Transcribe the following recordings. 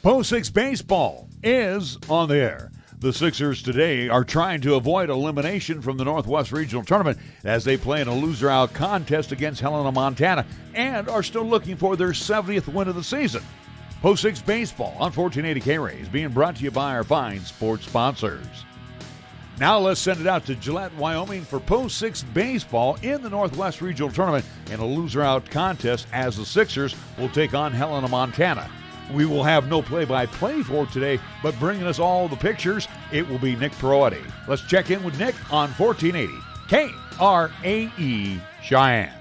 Post 6 baseball is on the air. The Sixers today are trying to avoid elimination from the Northwest Regional Tournament as they play in a loser-out contest against Helena, Montana, and are still looking for their 70th win of the season. Post 6 baseball on 1480 KRAE is being brought to you by our fine sports sponsors. Now let's send it out to Gillette, Wyoming for Post 6 baseball in the Northwest Regional Tournament in a loser-out contest as the Sixers will take on Helena, Montana. We will have no play-by-play for today, but bringing us all the pictures, it will be Nick Proietti. Let's check in with Nick on 1480 KRAE Cheyenne.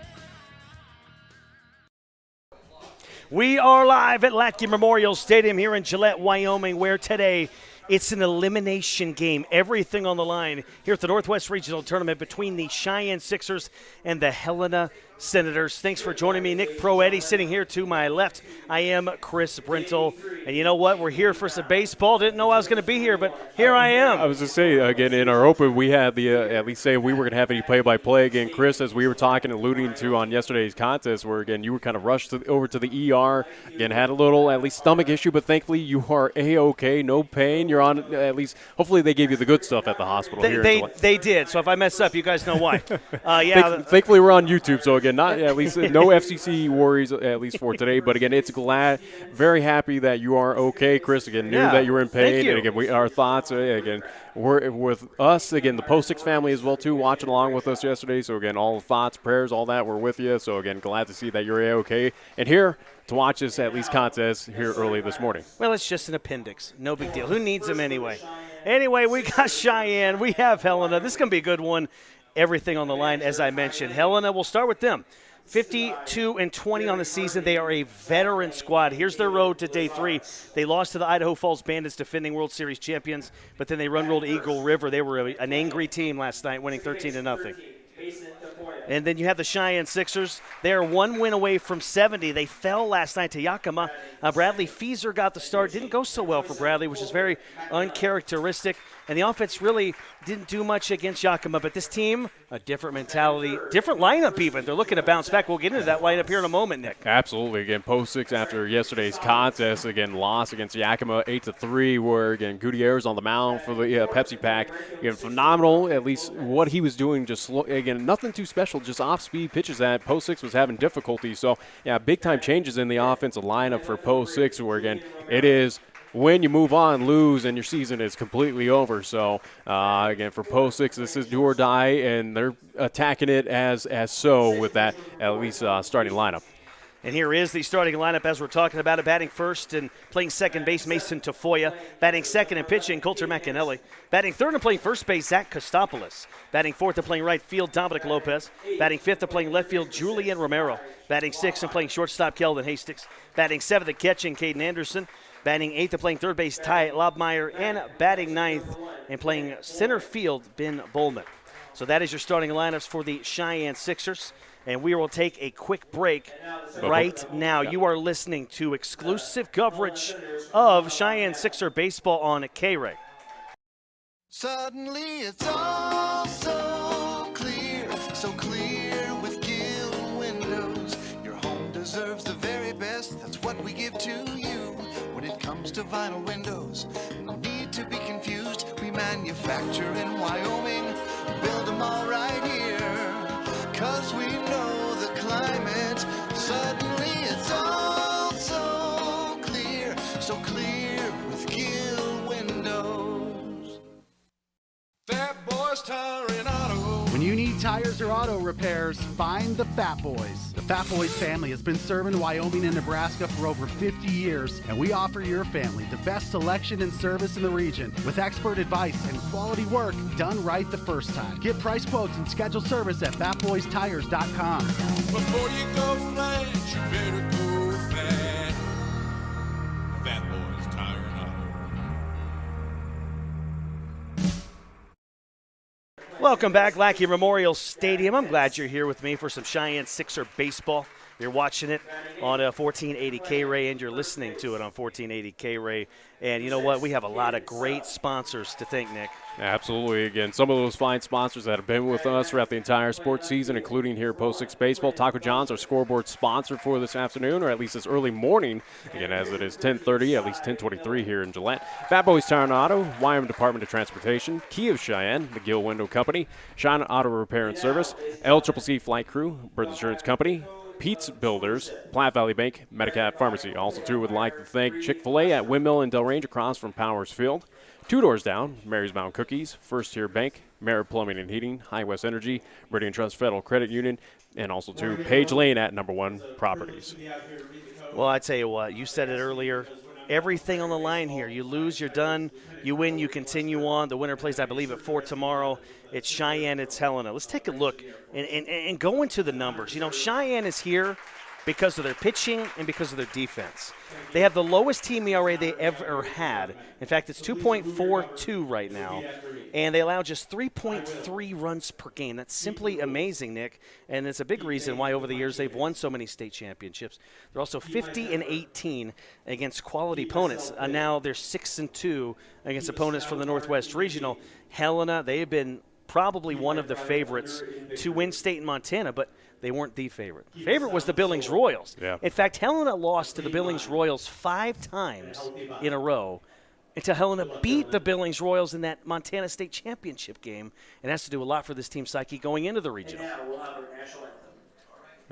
We are live at Lackey Memorial Stadium here in Gillette, Wyoming, where today it's an elimination game. Everything on the line here at the Northwest Regional Tournament between the Cheyenne Sixers and the Helena Senators. Thanks for joining me. Nick Proietti sitting here to my left. I am Chris Brintle. And you know what? We're here for some baseball. Didn't know I was going to be here, but here I am. I was going to say, again, in our open, we had the at least say we were going to have any play-by-play. Again, Chris, as we were talking, alluding to on yesterday's contest, where, again, you were kind of rushed over to the ER. Again, had a little, at least, stomach issue, but thankfully you are A-OK, no pain. You're on, at least, hopefully they gave you the good stuff at the hospital here. They did, so if I mess up, you guys know why. Thankfully we're on YouTube, so, again, not at least no FCC worries, at least for today. But, again, it's very happy that you are okay, Chris. Again, knew that you were in pain. And, again, our thoughts, again, were with us. Again, the Post 6 family as well, too, watching along with us yesterday. So, again, all the thoughts, prayers, all that, we're with you. So, again, glad to see that you're okay. And here to watch this, at least, contest here early this morning. Well, it's just an appendix. No big deal. Who needs them anyway? Anyway, we got Cheyenne. We have Helena. This is going to be a good one. Everything on the line, as I mentioned. Helena, we'll start with them. 52-20 on the season. They are a veteran squad. Here's their road to day 3. They lost to the Idaho Falls Bandits, defending World Series champions, but then they run-rolled Eagle River. They were an angry team last night, winning 13-0. And then you have the Cheyenne Sixers. They are 1 win away from 70. They fell last night to Yakima. Bradley Feeser got the start. Didn't go so well for Bradley, which is very uncharacteristic. And the offense really didn't do much against Yakima. But this team, a different mentality, different lineup even. They're looking to bounce back. We'll get into that lineup here in a moment, Nick. Absolutely. Again, Post 6 after yesterday's contest, again, lost against Yakima 8-3, where, again, Gutierrez on the mound for the Pepsi Pack. Again, phenomenal, at least what he was doing, just again, nothing too special, just off-speed pitches that Post 6 was having difficulty. So, yeah, big-time changes in the offensive lineup for Post 6, where, again, it is when you move on, lose, and your season is completely over. So, again, for Post 6, this is do or die, and they're attacking it as so with that, at least, starting lineup. And here is the starting lineup as we're talking about it. Batting first and playing second base, Mason Tafoya. Batting second and pitching, Coulter McAnally. Batting third and playing first base, Zach Kostopoulos. Batting fourth and playing right field, Dominic Lopez. Batting fifth and playing left field, Julian Romero. Batting sixth and playing shortstop, Keldon Hastings. Batting seventh and catching, Caden Anderson. Batting eighth and playing third base, Ty Lobmeyer. And batting ninth and playing center field, Ben Bowman. So that is your starting lineups for the Cheyenne Sixers. And we will take a quick break right now. You are listening to exclusive coverage of Cheyenne Sixer baseball on KRAE. Suddenly it's all so clear with Gill Windows. Your home deserves the very best, that's what we give to you. When it comes to vinyl windows, no need to be confused. We manufacture in Wyoming, build them all right here. 'Cause we know the climate, suddenly it's all so clear with Gill Windows. Fat Boys Tire and Auto. When you need tires or auto repairs, find the Fat Boys. The Fat Boys family has been serving Wyoming and Nebraska for over 50 years, and we offer your family the best selection and service in the region with expert advice and quality work done right the first time. Get price quotes and schedule service at fatboystires.com. Before you go flash, you better go fat. Fat Boys Tire and Auto. Welcome back, Lackey Memorial Stadium. I'm glad you're here with me for some Cheyenne Sixer baseball. You're watching it on 1480 KRAE, and you're listening to it on 1480 KRAE. And you know what? We have a lot of great sponsors to thank, Nick. Absolutely. Again, some of those fine sponsors that have been with us throughout the entire sports season, including here Post 6 Baseball. Taco John's, our scoreboard sponsor for this afternoon, or at least this early morning, again, as it is 10:30, at least 10:23 here in Gillette. Fat Boys Tire and Auto, Wyoming Department of Transportation, Kia of Cheyenne, the Gill Window Company, Cheyenne Auto Repair and Service, LCCC Flight Crew, Birth Insurance Company, Pete's Builders, Platte Valley Bank, Medicap Pharmacy. Also, too, would like to thank Chick-fil-A at Windmill and Delrange across from Powers Field. 2 doors down, Mary's Mountain Cookies, First Tier Bank, Merritt Plumbing and Heating, High West Energy, Meridian Trust Federal Credit Union, and also, too, Page Lane at Number 1 Properties. Well, I tell you what, you said it earlier. Everything on the line here. You lose, you're done. You win, you continue on. The winner plays, I believe, at 4 tomorrow. It's Cheyenne, it's Helena. Let's take a look and go into the numbers. You know, Cheyenne is here because of their pitching and because of their defense. They have the lowest team ERA they ever had. In fact, it's 2.42 right now. And they allow just 3.3 runs per game. That's simply amazing, Nick. And it's a big reason why over the years they've won so many state championships. They're also 50-18 against quality opponents. Now they're 6-2 against opponents from the Northwest Regional. Helena, they have been probably one of the favorites to win state in Montana, but they weren't the favorite. The favorite was the Billings Royals. Yeah. In fact, Helena lost to the Billings Royals 5 times in a row until Helena beat the Billings Royals in that Montana State Championship game. And it has to do a lot for this team's psyche going into the regional.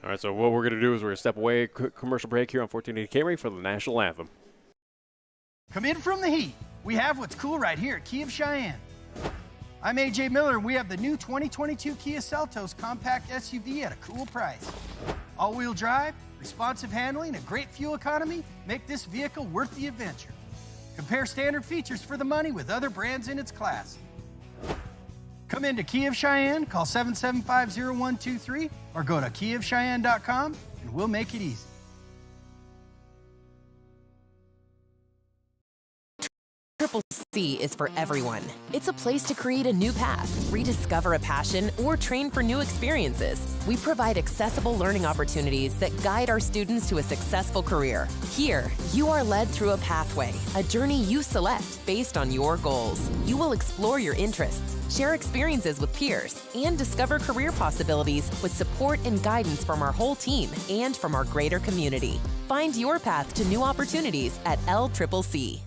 All right, so what we're going to do is we're going to step away, quick commercial break here on 1480 KRAE for the national anthem. Come in from the heat. We have what's cool right here at Kia of Cheyenne. I'm AJ Miller, and we have the new 2022 Kia Seltos compact SUV at a cool price. All-wheel drive, responsive handling, and great fuel economy make this vehicle worth the adventure. Compare standard features for the money with other brands in its class. Come into Kia of Cheyenne, call 775-0123, or go to kiaofcheyenne.com, and we'll make it easy. Triple C is for everyone. It's a place to create a new path, rediscover a passion, or train for new experiences. We provide accessible learning opportunities that guide our students to a successful career. Here, you are led through a pathway, a journey you select based on your goals. You will explore your interests, share experiences with peers, and discover career possibilities with support and guidance from our whole team and from our greater community. Find your path to new opportunities at LCCC.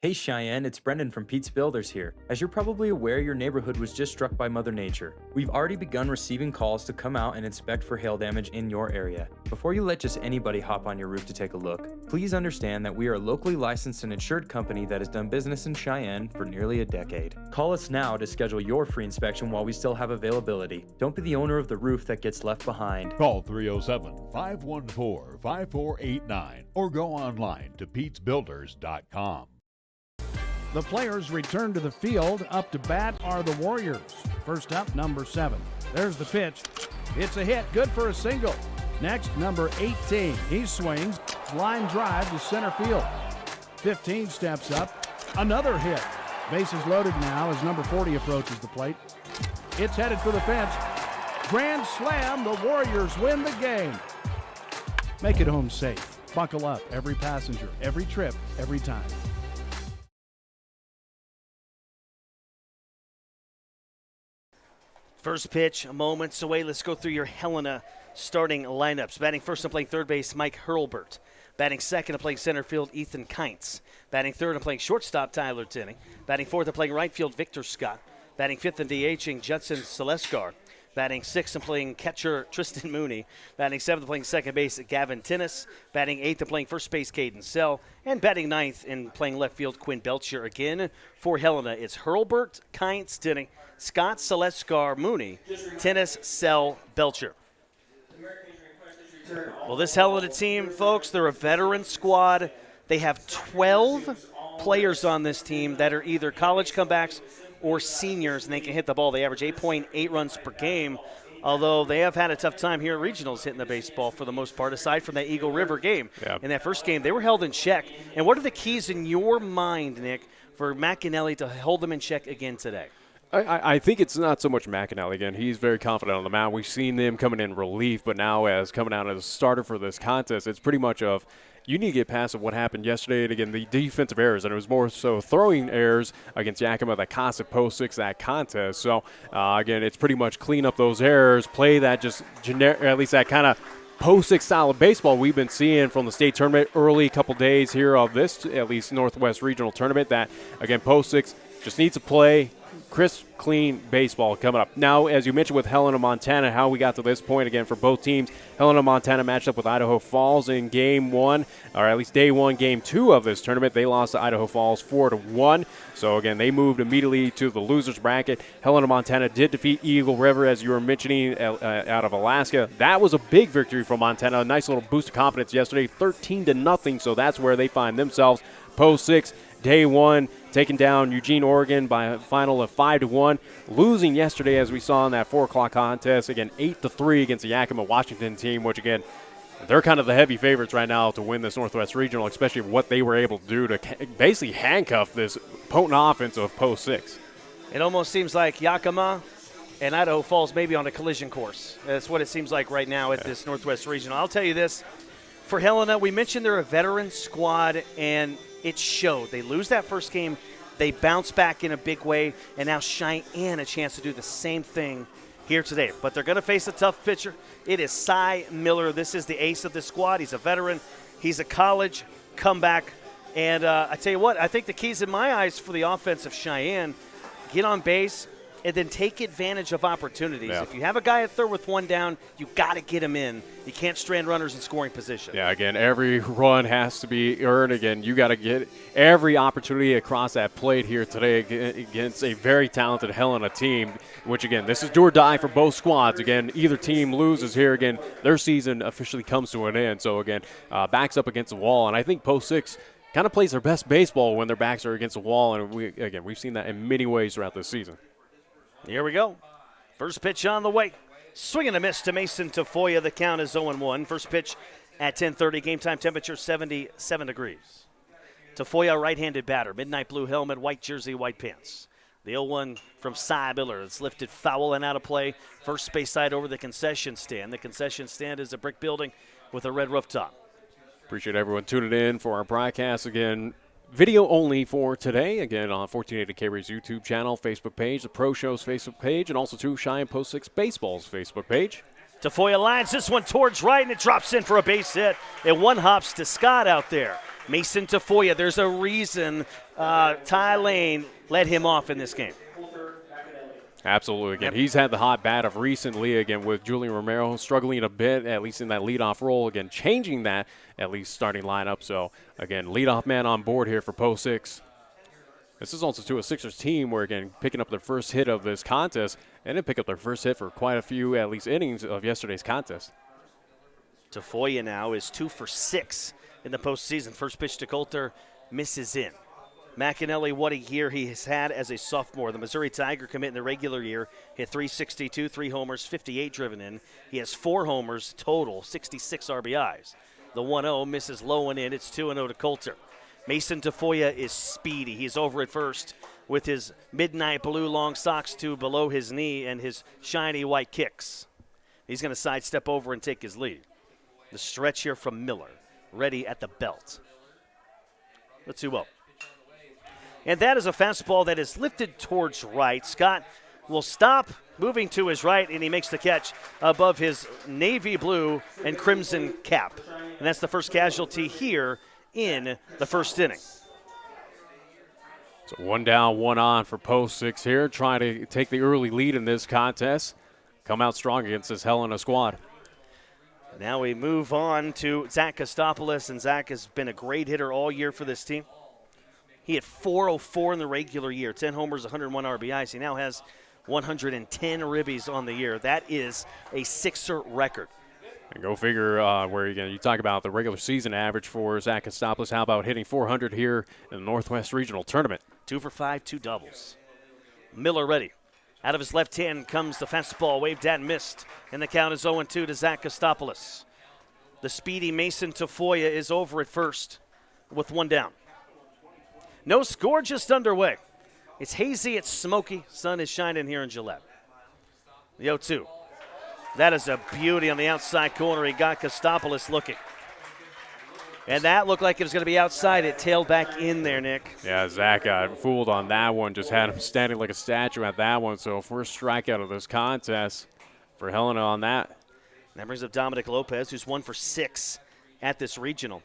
Hey Cheyenne, it's Brendan from Pete's Builders here. As you're probably aware, your neighborhood was just struck by Mother Nature. We've already begun receiving calls to come out and inspect for hail damage in your area. Before you let just anybody hop on your roof to take a look, please understand that we are a locally licensed and insured company that has done business in Cheyenne for nearly a decade. Call us now to schedule your free inspection while we still have availability. Don't be the owner of the roof that gets left behind. Call 307-514-5489 or go online to petesbuilders.com. The players return to the field. Up to bat are the Warriors. First up, number 7. There's the pitch. It's a hit, good for a single. Next, number 18. He swings, line drive to center field. 15 steps up, another hit. Bases loaded now as number 40 approaches the plate. It's headed for the fence. Grand slam, the Warriors win the game. Make it home safe. Buckle up, every passenger, every trip, every time. First pitch, moments away. Let's go through your Helena starting lineups. Batting first and playing third base, Mike Hurlbert. Batting second and playing center field, Ethan Kintz. Batting third and playing shortstop, Tyler Tinney. Batting fourth and playing right field, Victor Scott. Batting fifth and DHing, Judson Seleskar. Batting sixth and playing catcher, Tristan Mooney. Batting seventh and playing second base, Gavin Tinnis. Batting eighth and playing first base, Caden Sell. And batting ninth and playing left field, Quinn Belcher. Again, for Helena, it's Hurlbert, Kintz, Tinney, Scott, Seleskar, Mooney, Tinnis, Sell, Belcher. Well, this Helena team, folks, they're a veteran squad. They have 12 players on this team that are either college comebacks or seniors, and they can hit the ball. They average 8.8 runs per game, although they have had a tough time here at regionals hitting the baseball for the most part, aside from that Eagle River game. Yeah. In that first game, they were held in check. And what are the keys in your mind, Nick, for McAnally to hold them in check again today? I think it's not so much McAnally. Again, he's very confident on the mound. We've seen them coming in relief, but now as coming out as a starter for this contest, it's pretty much of you need to get past what happened yesterday. And again, the defensive errors, and it was more so throwing errors against Yakima that cost it post 6 that contest. So, again, it's pretty much clean up those errors, play that just generic, at least that kind of post 6 style of baseball we've been seeing from the state tournament early couple days here of this, at least Northwest Regional Tournament, that, again, post 6 just needs to play crisp, clean baseball coming up. Now, as you mentioned with Helena, Montana, how we got to this point again for both teams. Helena, Montana matched up with Idaho Falls in Game 1, or at least Day 1, Game 2 of this tournament. They lost to Idaho Falls 4-1. So, again, they moved immediately to the losers bracket. Helena, Montana did defeat Eagle River, as you were mentioning, out of Alaska. That was a big victory for Montana. A nice little boost of confidence yesterday, 13-0. So that's where they find themselves. Post 6, Day 1, taking down Eugene, Oregon by a final of 5-1. Losing yesterday, as we saw in that 4 o'clock contest, again, 8-3 against the Yakima Washington team, which, again, they're kind of the heavy favorites right now to win this Northwest Regional, especially what they were able to do to basically handcuff this potent offense of post 6. It almost seems like Yakima and Idaho Falls may be on a collision course. That's what it seems like right now at this Northwest Regional. I'll tell you this. For Helena, we mentioned they're a veteran squad, and it showed. They lose that first game. They bounce back in a big way, and now Cheyenne a chance to do the same thing here today. But they're going to face a tough pitcher. It is Cy Miller. This is the ace of the squad. He's a veteran. He's a college comeback. And I tell you what, I think the keys in my eyes for the offense of Cheyenne, get on base, and then take advantage of opportunities. Yeah. If you have a guy at third with one down, you got to get him in. You can't strand runners in scoring position. Yeah, again, every run has to be earned. Again, you got to get every opportunity across that plate here today against a very talented Helena team, which, again, this is do or die for both squads. Again, either team loses here. Again, their season officially comes to an end. So, again, backs up against the wall. And I think post 6 kind of plays their best baseball when their backs are against the wall. And, we've seen that in many ways throughout this season. Here we go. First pitch on the way. Swing and a miss to Mason Tafoya. The count is 0-1. First pitch at 10:30. Game time temperature 77 degrees. Tafoya, right-handed batter. Midnight blue helmet, white jersey, white pants. The 0-1 from Cy Miller. It's lifted foul and out of play. First base side over the concession stand. The concession stand is a brick building with a red rooftop. Appreciate everyone tuning in for our broadcast. Again, video only for today. Again, on 1480 KRAE's YouTube channel, Facebook page, the Pro Show's Facebook page, and also to Cheyenne Post 6 Baseball's Facebook page. Tafoya lines this one towards right, and it drops in for a base hit. And one hops to Scott out there. Mason Tafoya, there's a reason Ty Lane let him off in this game. Absolutely. Again, Yep. He's had the hot bat of recently, again, with Julian Romero struggling a bit, at least in that leadoff role. Again, changing that, at least starting lineup. So, again, leadoff man on board here for post 6. This is also to a Sixers team where, again, picking up their first hit of this contest, and then pick up their first hit for quite a few, at least, innings of yesterday's contest. Tafoya now is 2 for 6 in the postseason. First pitch to Coulter, misses in. McAnally, what a year he has had as a sophomore. The Missouri Tiger commit in the regular year, hit .362, 3 homers, 58 driven in. He has 4 homers total, 66 RBIs. The 1-0 misses low and in. It's 2-0 to Coulter. Mason Tafoya is speedy. He's over at first with his midnight blue long socks to below his knee and his shiny white kicks. He's going to sidestep over and take his lead. The stretch here from Miller, ready at the belt. The 2-0. And that is a fastball that is lifted towards right. Scott will stop, moving to his right, and he makes the catch above his navy blue and crimson cap. And that's the first casualty here in the first inning. So 1 down, 1 on for post 6 here, trying to take the early lead in this contest. Come out strong against this Helena squad. Now we move on to Zach Kostopoulos, and Zach has been a great hitter all year for this team. He had .404 in the regular year, 10 homers, 101 RBIs. He now has 110 ribbies on the year. That is a Sixer record. And go figure where you talk about the regular season average for Zach Kostopoulos. How about hitting 400 here in the Northwest Regional Tournament? 2 for 5, 2 doubles. Miller ready. Out of his left hand comes the fastball, waved at and missed. And the count is 0-2 to Zach Kostopoulos. The speedy Mason Tafoya is over at first with 1 down. No score, just underway It's hazy, it's smoky. Sun is shining here in Gillette. The 0-2. That is a beauty on the outside corner. He got Kostopoulos looking. And that looked like it was going to be outside. It tailed back in there, Nick. Yeah, Zach got fooled on that one. Just had him standing like a statue at that one. So first strikeout of this contest for Helena on that. That brings up Dominic Lopez, who's 1 for 6 at this regional.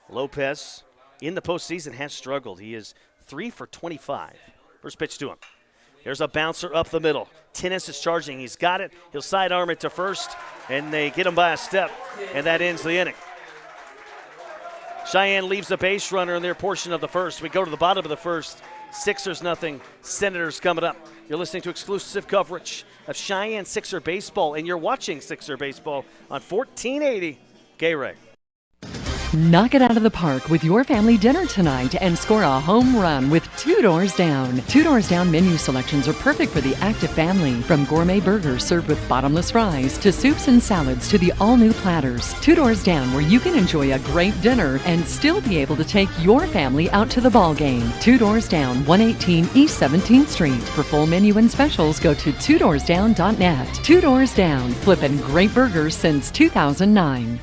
Lopez, in the postseason, has struggled. He is 3 for 25. First pitch to him. There's a bouncer up the middle. Tinnis is charging. He's got it. He'll sidearm it to first, and they get him by a step, and that ends the inning. Cheyenne leaves the base runner in their portion of the first. We go to the bottom of the first. Sixers nothing. Senators coming up. You're listening to exclusive coverage of Cheyenne Sixer baseball, and you're watching Sixer baseball on 1480 KRAE. Knock it out of the park with your family dinner tonight and score a home run with Two Doors Down. Two Doors Down menu selections are perfect for the active family. From gourmet burgers served with bottomless fries to soups and salads to the all-new platters. Two Doors Down, where you can enjoy a great dinner and still be able to take your family out to the ball game. Two Doors Down, 118 East 17th Street. For full menu and specials, go to twodoorsdown.net. Two Doors Down, flipping great burgers since 2009.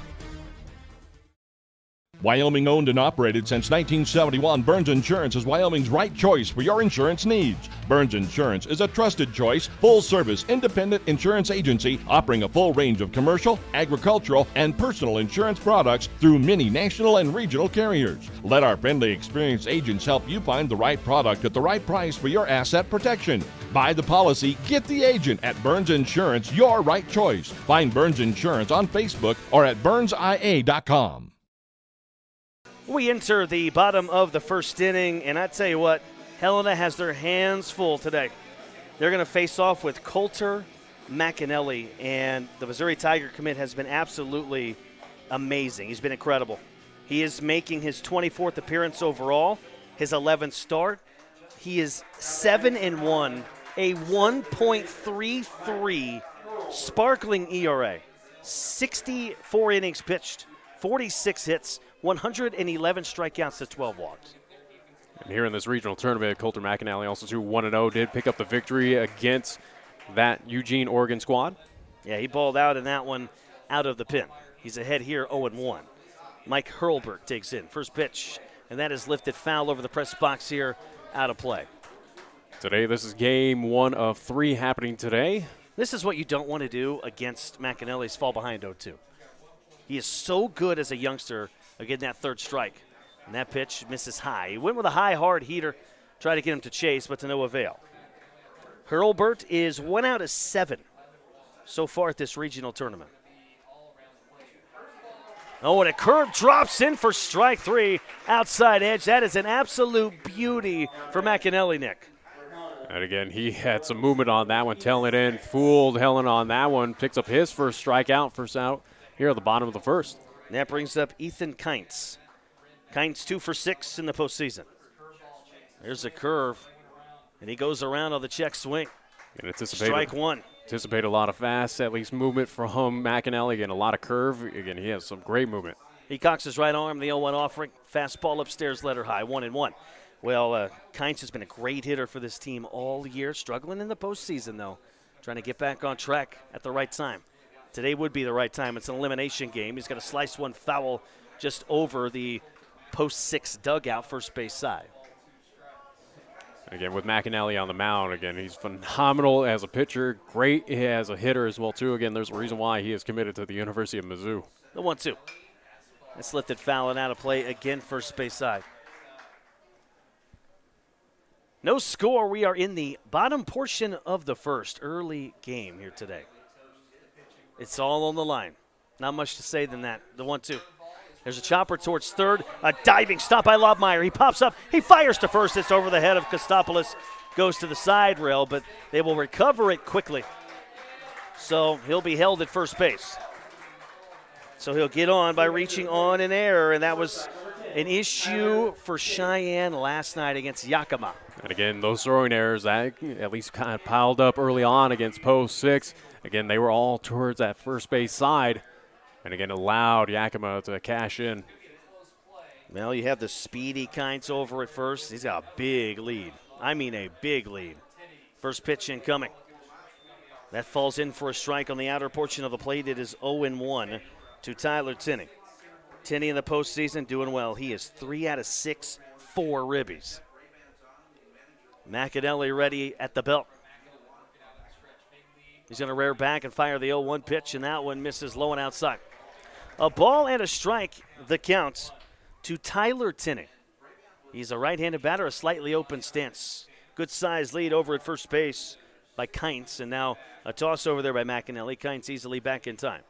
Wyoming owned and operated since 1971, Burns Insurance is Wyoming's right choice for your insurance needs. Burns Insurance is a trusted choice, full-service, independent insurance agency offering a full range of commercial, agricultural, and personal insurance products through many national and regional carriers. Let our friendly, experienced agents help you find the right product at the right price for your asset protection. Buy the policy, get the agent at Burns Insurance, your right choice. Find Burns Insurance on Facebook or at burnsia.com. We enter the bottom of the first inning, and I tell you what, Helena has their hands full today. They're going to face off with Coulter McAnally, and the Missouri Tiger commit has been absolutely amazing. He's been incredible. He is making his 24th appearance overall, his 11th start. He is 7-1, a 1.33 sparkling ERA, 64 innings pitched, 46 hits, 111 strikeouts to 12 walks. And here in this regional tournament, Coulter McAnally also 1-0, did pick up the victory against that Eugene, Oregon squad. Yeah, he balled out in that one out of the pen. He's ahead here 0-1. Mike Hurlburt takes in. First pitch, and that is lifted foul over the press box here, out of play. Today, this is game 1 of 3 happening today. This is what you don't want to do against McAnally's fall behind 0-2. He is so good as a youngster again that third strike. And that pitch misses high. He went with a high, hard heater, tried to get him to chase, but to no avail. Hurlburt is 1 out of 7 so far at this regional tournament. Oh, and a curve drops in for strike 3, outside edge. That is an absolute beauty for McAnally, Nick. And again, he had some movement on that one, tailing it in, fooled Helena on that one, picks up his first strikeout, first out here at the bottom of the first. And that brings up Ethan Kynes. Kynes 2 for 6 in the postseason. There's a curve, and he goes around on the check swing. And strike 1. Anticipate a lot of fast, at least movement from McAnally. Again, a lot of curve. Again, he has some great movement. He cocks his right arm, the 0-1 offering. Fastball upstairs, letter high, 1-1. Well, Kynes has been a great hitter for this team all year, struggling in the postseason, though. Trying to get back on track at the right time. Today would be the right time. It's an elimination game. He's got to slice one foul just over the post-6 dugout, first base side. Again, with McAnally on the mound, again, he's phenomenal as a pitcher, great as a hitter as well, too. Again, there's a reason why he is committed to the University of Mizzou. The 1-2. It's lifted foul and out of play again, first base side. No score. We are in the bottom portion of the first. Early game here today. It's all on the line. Not much to say than that. The 1-2. There's a chopper towards third. A diving stop by Lobmeyer. He pops up. He fires to first. It's over the head of Kostopoulos. Goes to the side rail, but they will recover it quickly. So he'll be held at first base. So he'll get on by reaching on an error, and that was an issue for Cheyenne last night against Yakima. And again, those throwing errors that at least kind of piled up early on against post 6. Again, they were all towards that first base side. And again, allowed Yakima to cash in. Well, you have the speedy Kynes over at first. He's got a big lead. I mean a big lead. First pitch incoming. That falls in for a strike on the outer portion of the plate. It is 0-1 to Tyler Tinney. Tinney in the postseason doing well. He is 3 out of 6, 4 ribbies. McAnally ready at the belt. He's going to rear back and fire the 0-1 pitch, and that one misses low and outside. A ball and a strike, the count to Tyler Tinney. He's a right-handed batter, a slightly open stance. Good size lead over at first base by Kynes, and now a toss over there by McAnally. Kynes easily back in time.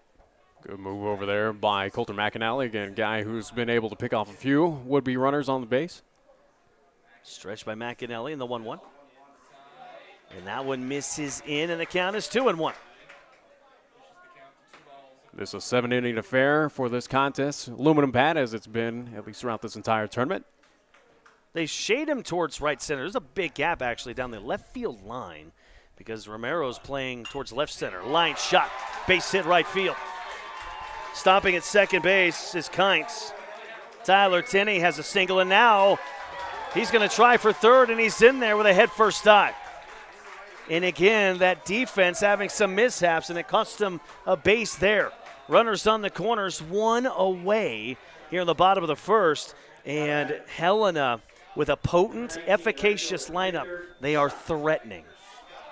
Good move over there by Colton McAnally, again, a guy who's been able to pick off a few would-be runners on the base. Stretched by McAnally in the 1-1. And that one misses in, and the count is 2-1. This is a 7-inning affair for this contest. Aluminum pad, as it's been at least throughout this entire tournament. They shade him towards right center. There's a big gap, actually, down the left field line because Romero's playing towards left center. Line shot, base hit right field. Stopping at second base is Kynes. Tyler Tinney has a single, and now he's going to try for third, and he's in there with a head-first dive. And again, that defense having some mishaps, and it cost him a base there. Runners on the corners, one away here in the bottom of the first, and Helena with a potent, efficacious lineup. They are threatening.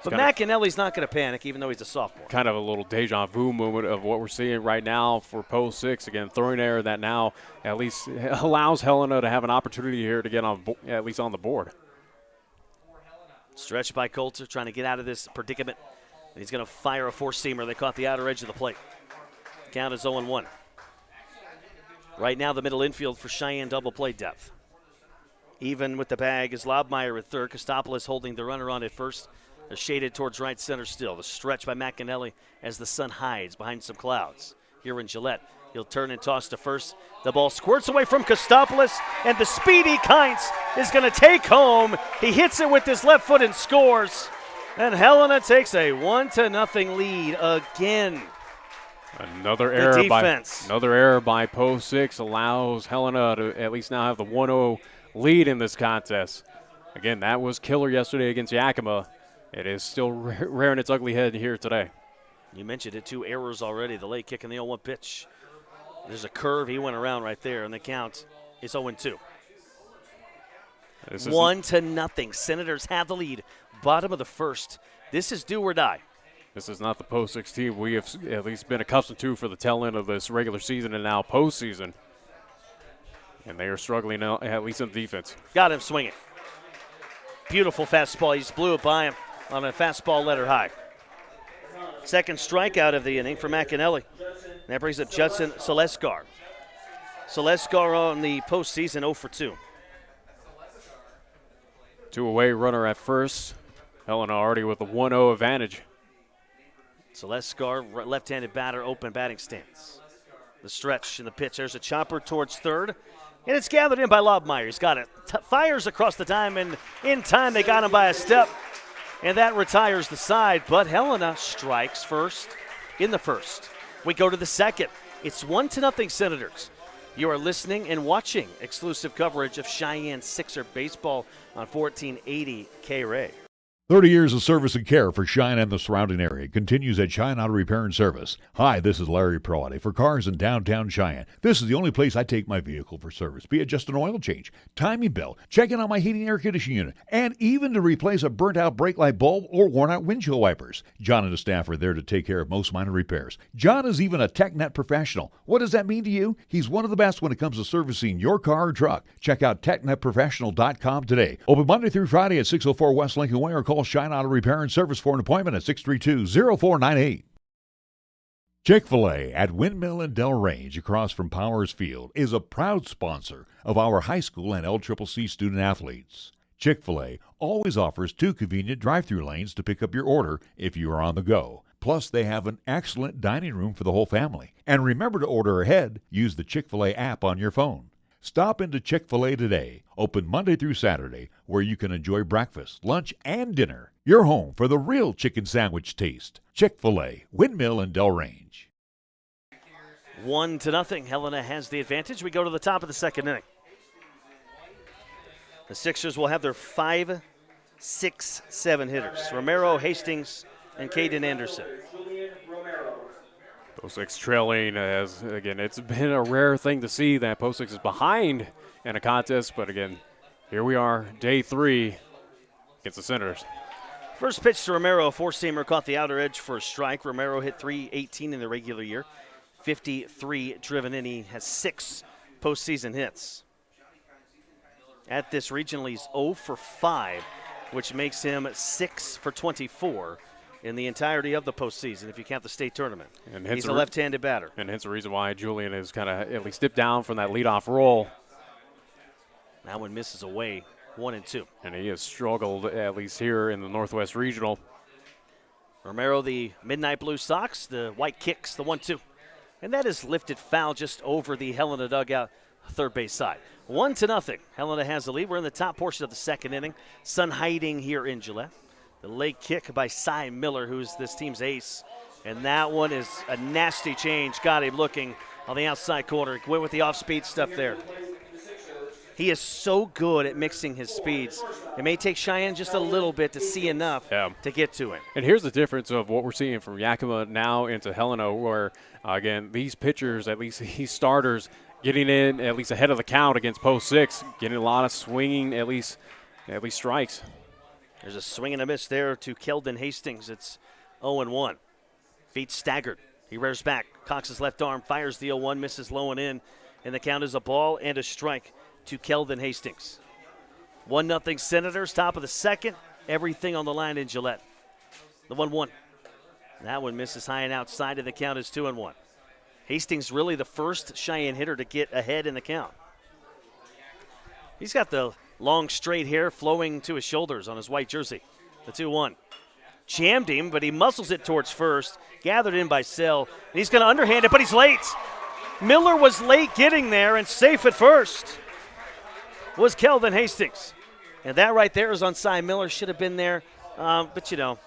But McAnally's not going to panic, even though he's a sophomore. Kind of a little deja vu moment of what we're seeing right now for post 6. Again, throwing error that now at least allows Helena to have an opportunity here to get on at least on the board. Stretched by Coulter, trying to get out of this predicament. And he's going to fire a four-seamer. They caught the outer edge of the plate. Count is 0-1. Right now, the middle infield for Cheyenne double play depth. Even with the bag is Lobmeyer at third. Kostopoulos holding the runner on at first. They're shaded towards right center still. The stretch by McAnally as the sun hides behind some clouds. Here in Gillette, he'll turn and toss to first. The ball squirts away from Kostopoulos, and the speedy Kynes is going to take home. He hits it with his left foot and scores. And Helena takes a 1-0 lead again. Another error by post 6 allows Helena to at least now have the 1-0 lead in this contest. Again, that was killer yesterday against Yakima. It is still rearing its ugly head here today. You mentioned it, 2 errors already. The late kick and the 0-1 pitch. There's a curve. He went around right there, and the count is 0-2. 1-0. Senators have the lead. Bottom of the first. This is do or die. This is not the post 6 team we have at least been accustomed to for the tail end of this regular season and now postseason. And they are struggling now, at least in defense. Got him swinging. Beautiful fastball. He just blew it by him on a fastball letter high. Second strikeout of the inning for McAnally. That brings up Judson Saleskar. Saleskar on the postseason 0 for 2. 2 away runner at first. Helena already with a 1-0 advantage. Saleskar, left-handed batter, open batting stance. The stretch and the pitch. There's a chopper towards third. And it's gathered in by Lobmeyer. He's got it. Fires across the diamond. In time, they got him by a step. And that retires the side. But Helena strikes first in the first. We go to the second. It's 1-0 Senators. You are listening and watching exclusive coverage of Cheyenne Sixer baseball on 1480 KRAE. 30 years of service and care for Cheyenne and the surrounding area continues at Cheyenne Auto Repair and Service. Hi, this is Larry Proietti for cars in downtown Cheyenne. This is the only place I take my vehicle for service, be it just an oil change, timing belt, checking on my heating and air conditioning unit, and even to replace a burnt-out brake light bulb or worn-out windshield wipers. John and the staff are there to take care of most minor repairs. John is even a TechNet professional. What does that mean to you? He's one of the best when it comes to servicing your car or truck. Check out TechNetProfessional.com today. Open Monday through Friday at 604 West Lincoln Way or call Cheyenne Auto Repair and Service for an appointment at 632-0498. Chick-fil-A at Windmill and Del Range across from Powers Field is a proud sponsor of our high school and LCCC student athletes. Chick-fil-A always offers 2 convenient drive-through lanes to pick up your order if you are on the go. Plus, they have an excellent dining room for the whole family. And remember to order ahead. Use the Chick-fil-A app on your phone. Stop into Chick-fil-A today, open Monday through Saturday, where you can enjoy breakfast, lunch, and dinner. Your home for the real chicken sandwich taste. Chick-fil-A, Windmill and Del Range. 1-0. Helena has the advantage. We go to the top of the second inning. The Sixers will have their 5, 6, 7 hitters. Romero, Hastings, and Caden Anderson. Post 6 trailing as, again, it's been a rare thing to see that Post 6 is behind in a contest, but again, here we are, day 3 against the Senators. First pitch to Romero, a four-seamer, caught the outer edge for a strike. Romero hit .318 in the regular year, 53 driven in. He has 6 postseason hits. At this regional, he's 0 for 5, which makes him 6 for 24 in the entirety of the postseason, if you count the state tournament. And he's a left-handed batter. And hence the reason why Julian has kind of at least dipped down from that leadoff role. That one misses away, 1-2. And he has struggled, at least here in the Northwest Regional. Romero, the Midnight Blue Sox, the white kicks, the 1-2. And that is lifted foul just over the Helena dugout, third base side. 1-0. Helena has the lead. We're in the top portion of the second inning. Sun hiding here in Gillette. The leg kick by Cy Miller, who's this team's ace. And that one is a nasty change. Got him looking on the outside corner. Went with the off-speed stuff there. He is so good at mixing his speeds. It may take Cheyenne just a little bit to see enough to get to him. And here's the difference of what we're seeing from Yakima now into Helena, where, again, these pitchers, at least these starters, getting in at least ahead of the count against post 6, getting a lot of swinging, at least strikes. There's a swing and a miss there to Keldon Hastings. It's 0-1. Feet staggered. He rears back. Cox's left arm fires the 0-1, misses low and in. And the count is a ball and a strike to Keldon Hastings. 1-0 Senators, top of the second. Everything on the line in Gillette. The 1-1. That one misses high and outside, and the count is 2-1. Hastings really the first Cheyenne hitter to get ahead in the count. He's got the long straight hair flowing to his shoulders on his white jersey. The 2-1. Jammed him, but he muscles it towards first. Gathered in by Sell. And he's going to underhand it, but he's late. Miller was late getting there, and safe at first was Keldon Hastings. And that right there is on Cy Miller. Should have been there, but you know.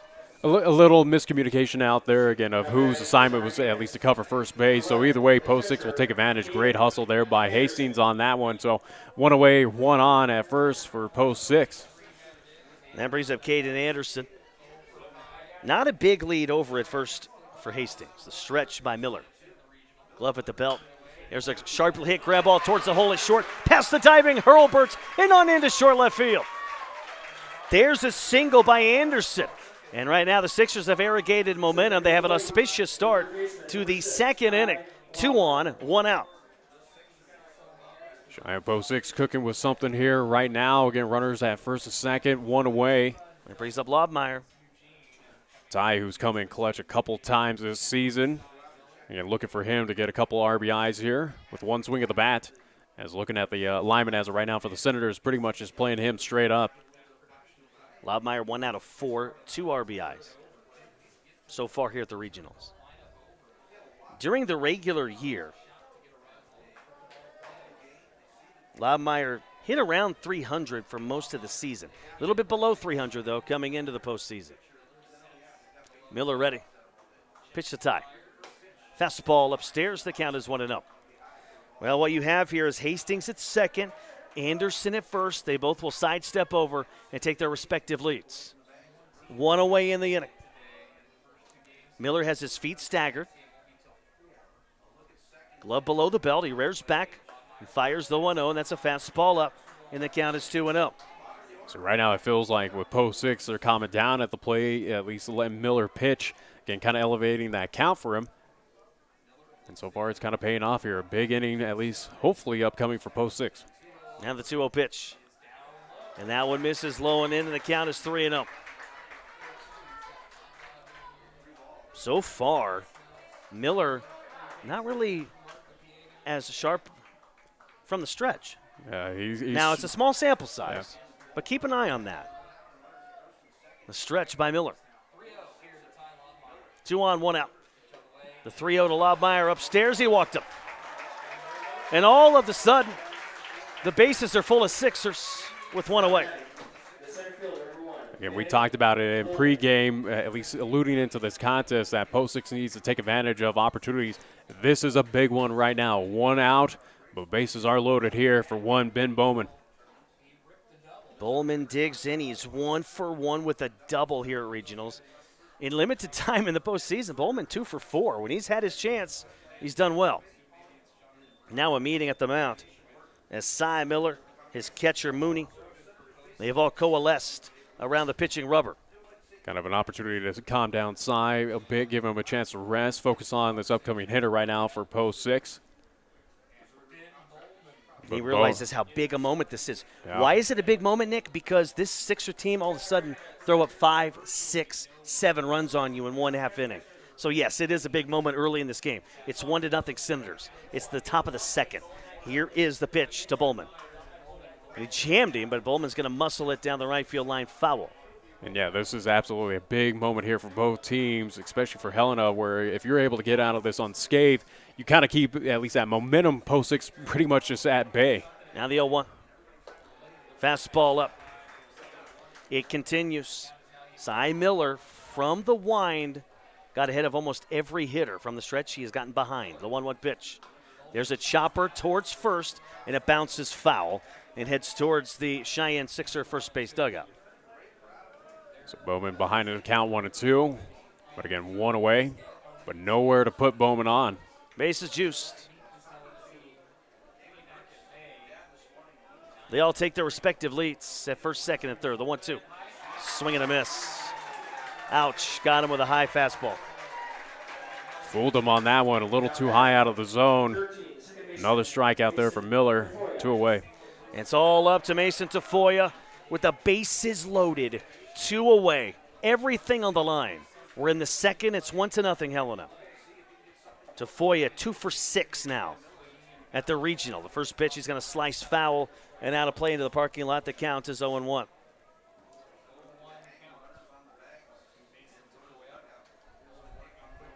A little miscommunication out there, again, of whose assignment was at least to cover first base. So either way, post 6 will take advantage. Great hustle there by Hastings on that one. So one away, one on at first for post 6. That brings up Caden Anderson. Not a big lead over at first for Hastings. The stretch by Miller. Glove at the belt. There's a sharp hit grab ball towards the hole at short. Past the diving Hurlbert and on into short left field. There's a single by Anderson. And right now the Sixers have irrigated momentum. They have an auspicious start to the second inning. 2 on, 1 out. Cheyenne post 6 cooking with something here right now. Again, runners at first and second, 1 away. It brings up Lobmeyer. Ty, who's come in clutch a couple times this season. Again, looking for him to get a couple RBIs here with one swing of the bat. As looking at the lineman as of right now for the Senators, pretty much just playing him straight up. Lobmeyer 1 out of 4, 2 RBIs so far here at the regionals. During the regular year, Lobmeyer hit around 300 for most of the season. A little bit below 300, though, coming into the postseason. Miller ready. Pitch to Ty. Fastball upstairs. The count is 1-0. Well, what you have here is Hastings at second, Anderson at first. They both will sidestep over and take their respective leads. 1 away in the inning. Miller has his feet staggered. Glove below the belt. He rears back and fires the 1-0, and that's a fastball up, and the count is 2-0. So right now it feels like with post 6, they're calming down at the plate, at least letting Miller pitch. Again, kind of elevating that count for him. And so far it's kind of paying off here. A big inning, at least hopefully upcoming for post 6. Now the 2-0 pitch. And that one misses low and in, and the count is 3-0. So far, Miller not really as sharp from the stretch. He's now it's a small sample size, but keep an eye on that. The stretch by Miller. 2 on, 1 out. The 3-0 to Lobmeyer upstairs. He walked him. And all of a sudden, the bases are full of Sixers with 1 away. Again, we talked about it in pregame, at least alluding into this contest, that post 6 needs to take advantage of opportunities. This is a big one right now. 1 out, but bases are loaded here for one Ben Bowman. Bowman digs in. He's 1 for 1 with a double here at regionals. In limited time in the postseason, Bowman 2 for 4. When he's had his chance, he's done well. Now a meeting at the mound as Cy Miller, his catcher Mooney, they've all coalesced around the pitching rubber. Kind of an opportunity to calm down Cy a bit, give him a chance to rest, focus on this upcoming hitter right now for post 6. He realizes how big a moment this is. Yeah. Why is it a big moment, Nick? Because this Sixer team all of a sudden throw up 5, 6, 7 runs on you in 1.5 inning. So, yes, it is a big moment early in this game. It's 1-0 Senators. It's the top of the second. Here is the pitch to Bowman. He jammed him, but Bowman's going to muscle it down the right field line, foul. And, yeah, this is absolutely a big moment here for both teams, especially for Helena, where if you're able to get out of this unscathed, you kind of keep at least that momentum post 6 pretty much just at bay. Now the 0-1. Fastball up. It continues. Cy Miller from the wind got ahead of almost every hitter from the stretch. He has gotten behind. The 1-1 pitch. There's a chopper towards first, and it bounces foul and heads towards the Cheyenne Sixer first base dugout. So Bowman behind in the count 1-2. But again, 1 away, but nowhere to put Bowman on. Bases juiced. They all take their respective leads at first, second, and third. The 1-2. Swing and a miss. Ouch. Got him with a high fastball. Fooled him on that one. A little too high out of the zone. Another strikeout there for Miller. 2 away. It's all up to Mason Tafoya with the bases loaded. 2 away. Everything on the line. We're in the second. It's 1-0 Helena. Tafoya 2 for 6 now at the regional. The first pitch, he's going to slice foul and out of play into the parking lot. The count is 0-1.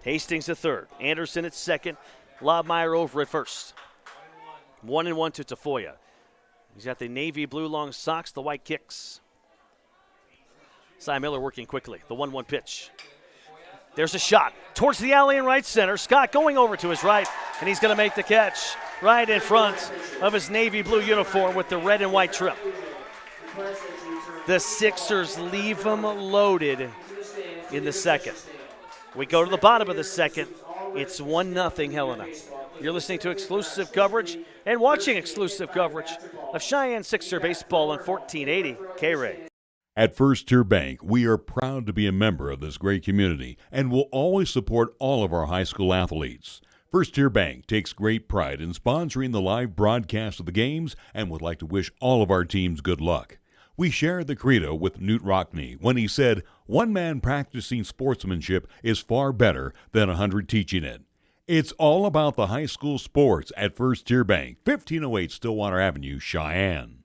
Hastings at third. Anderson at second. Lobmeyer over at first. 1-1 to Tafoya. He's got the navy blue long socks, the white kicks. Cy Miller working quickly. The 1-1 pitch. There's a shot towards the alley in right center. Scott going over to his right, and he's going to make the catch right in front of his navy blue uniform with the red and white trim. The Sixers leave them loaded in the second. We go to the bottom of the second. It's 1-0 Helena. You're listening to exclusive coverage and watching exclusive coverage of Cheyenne Sixer baseball on 1480 KRAE. At First Tier Bank, we are proud to be a member of this great community and will always support all of our high school athletes. First Tier Bank takes great pride in sponsoring the live broadcast of the games and would like to wish all of our teams good luck. We share the credo with Newt Rockney when he said, "One man practicing sportsmanship is far better than 100 teaching it." It's all about the high school sports at First Tier Bank, 1508 Stillwater Avenue, Cheyenne.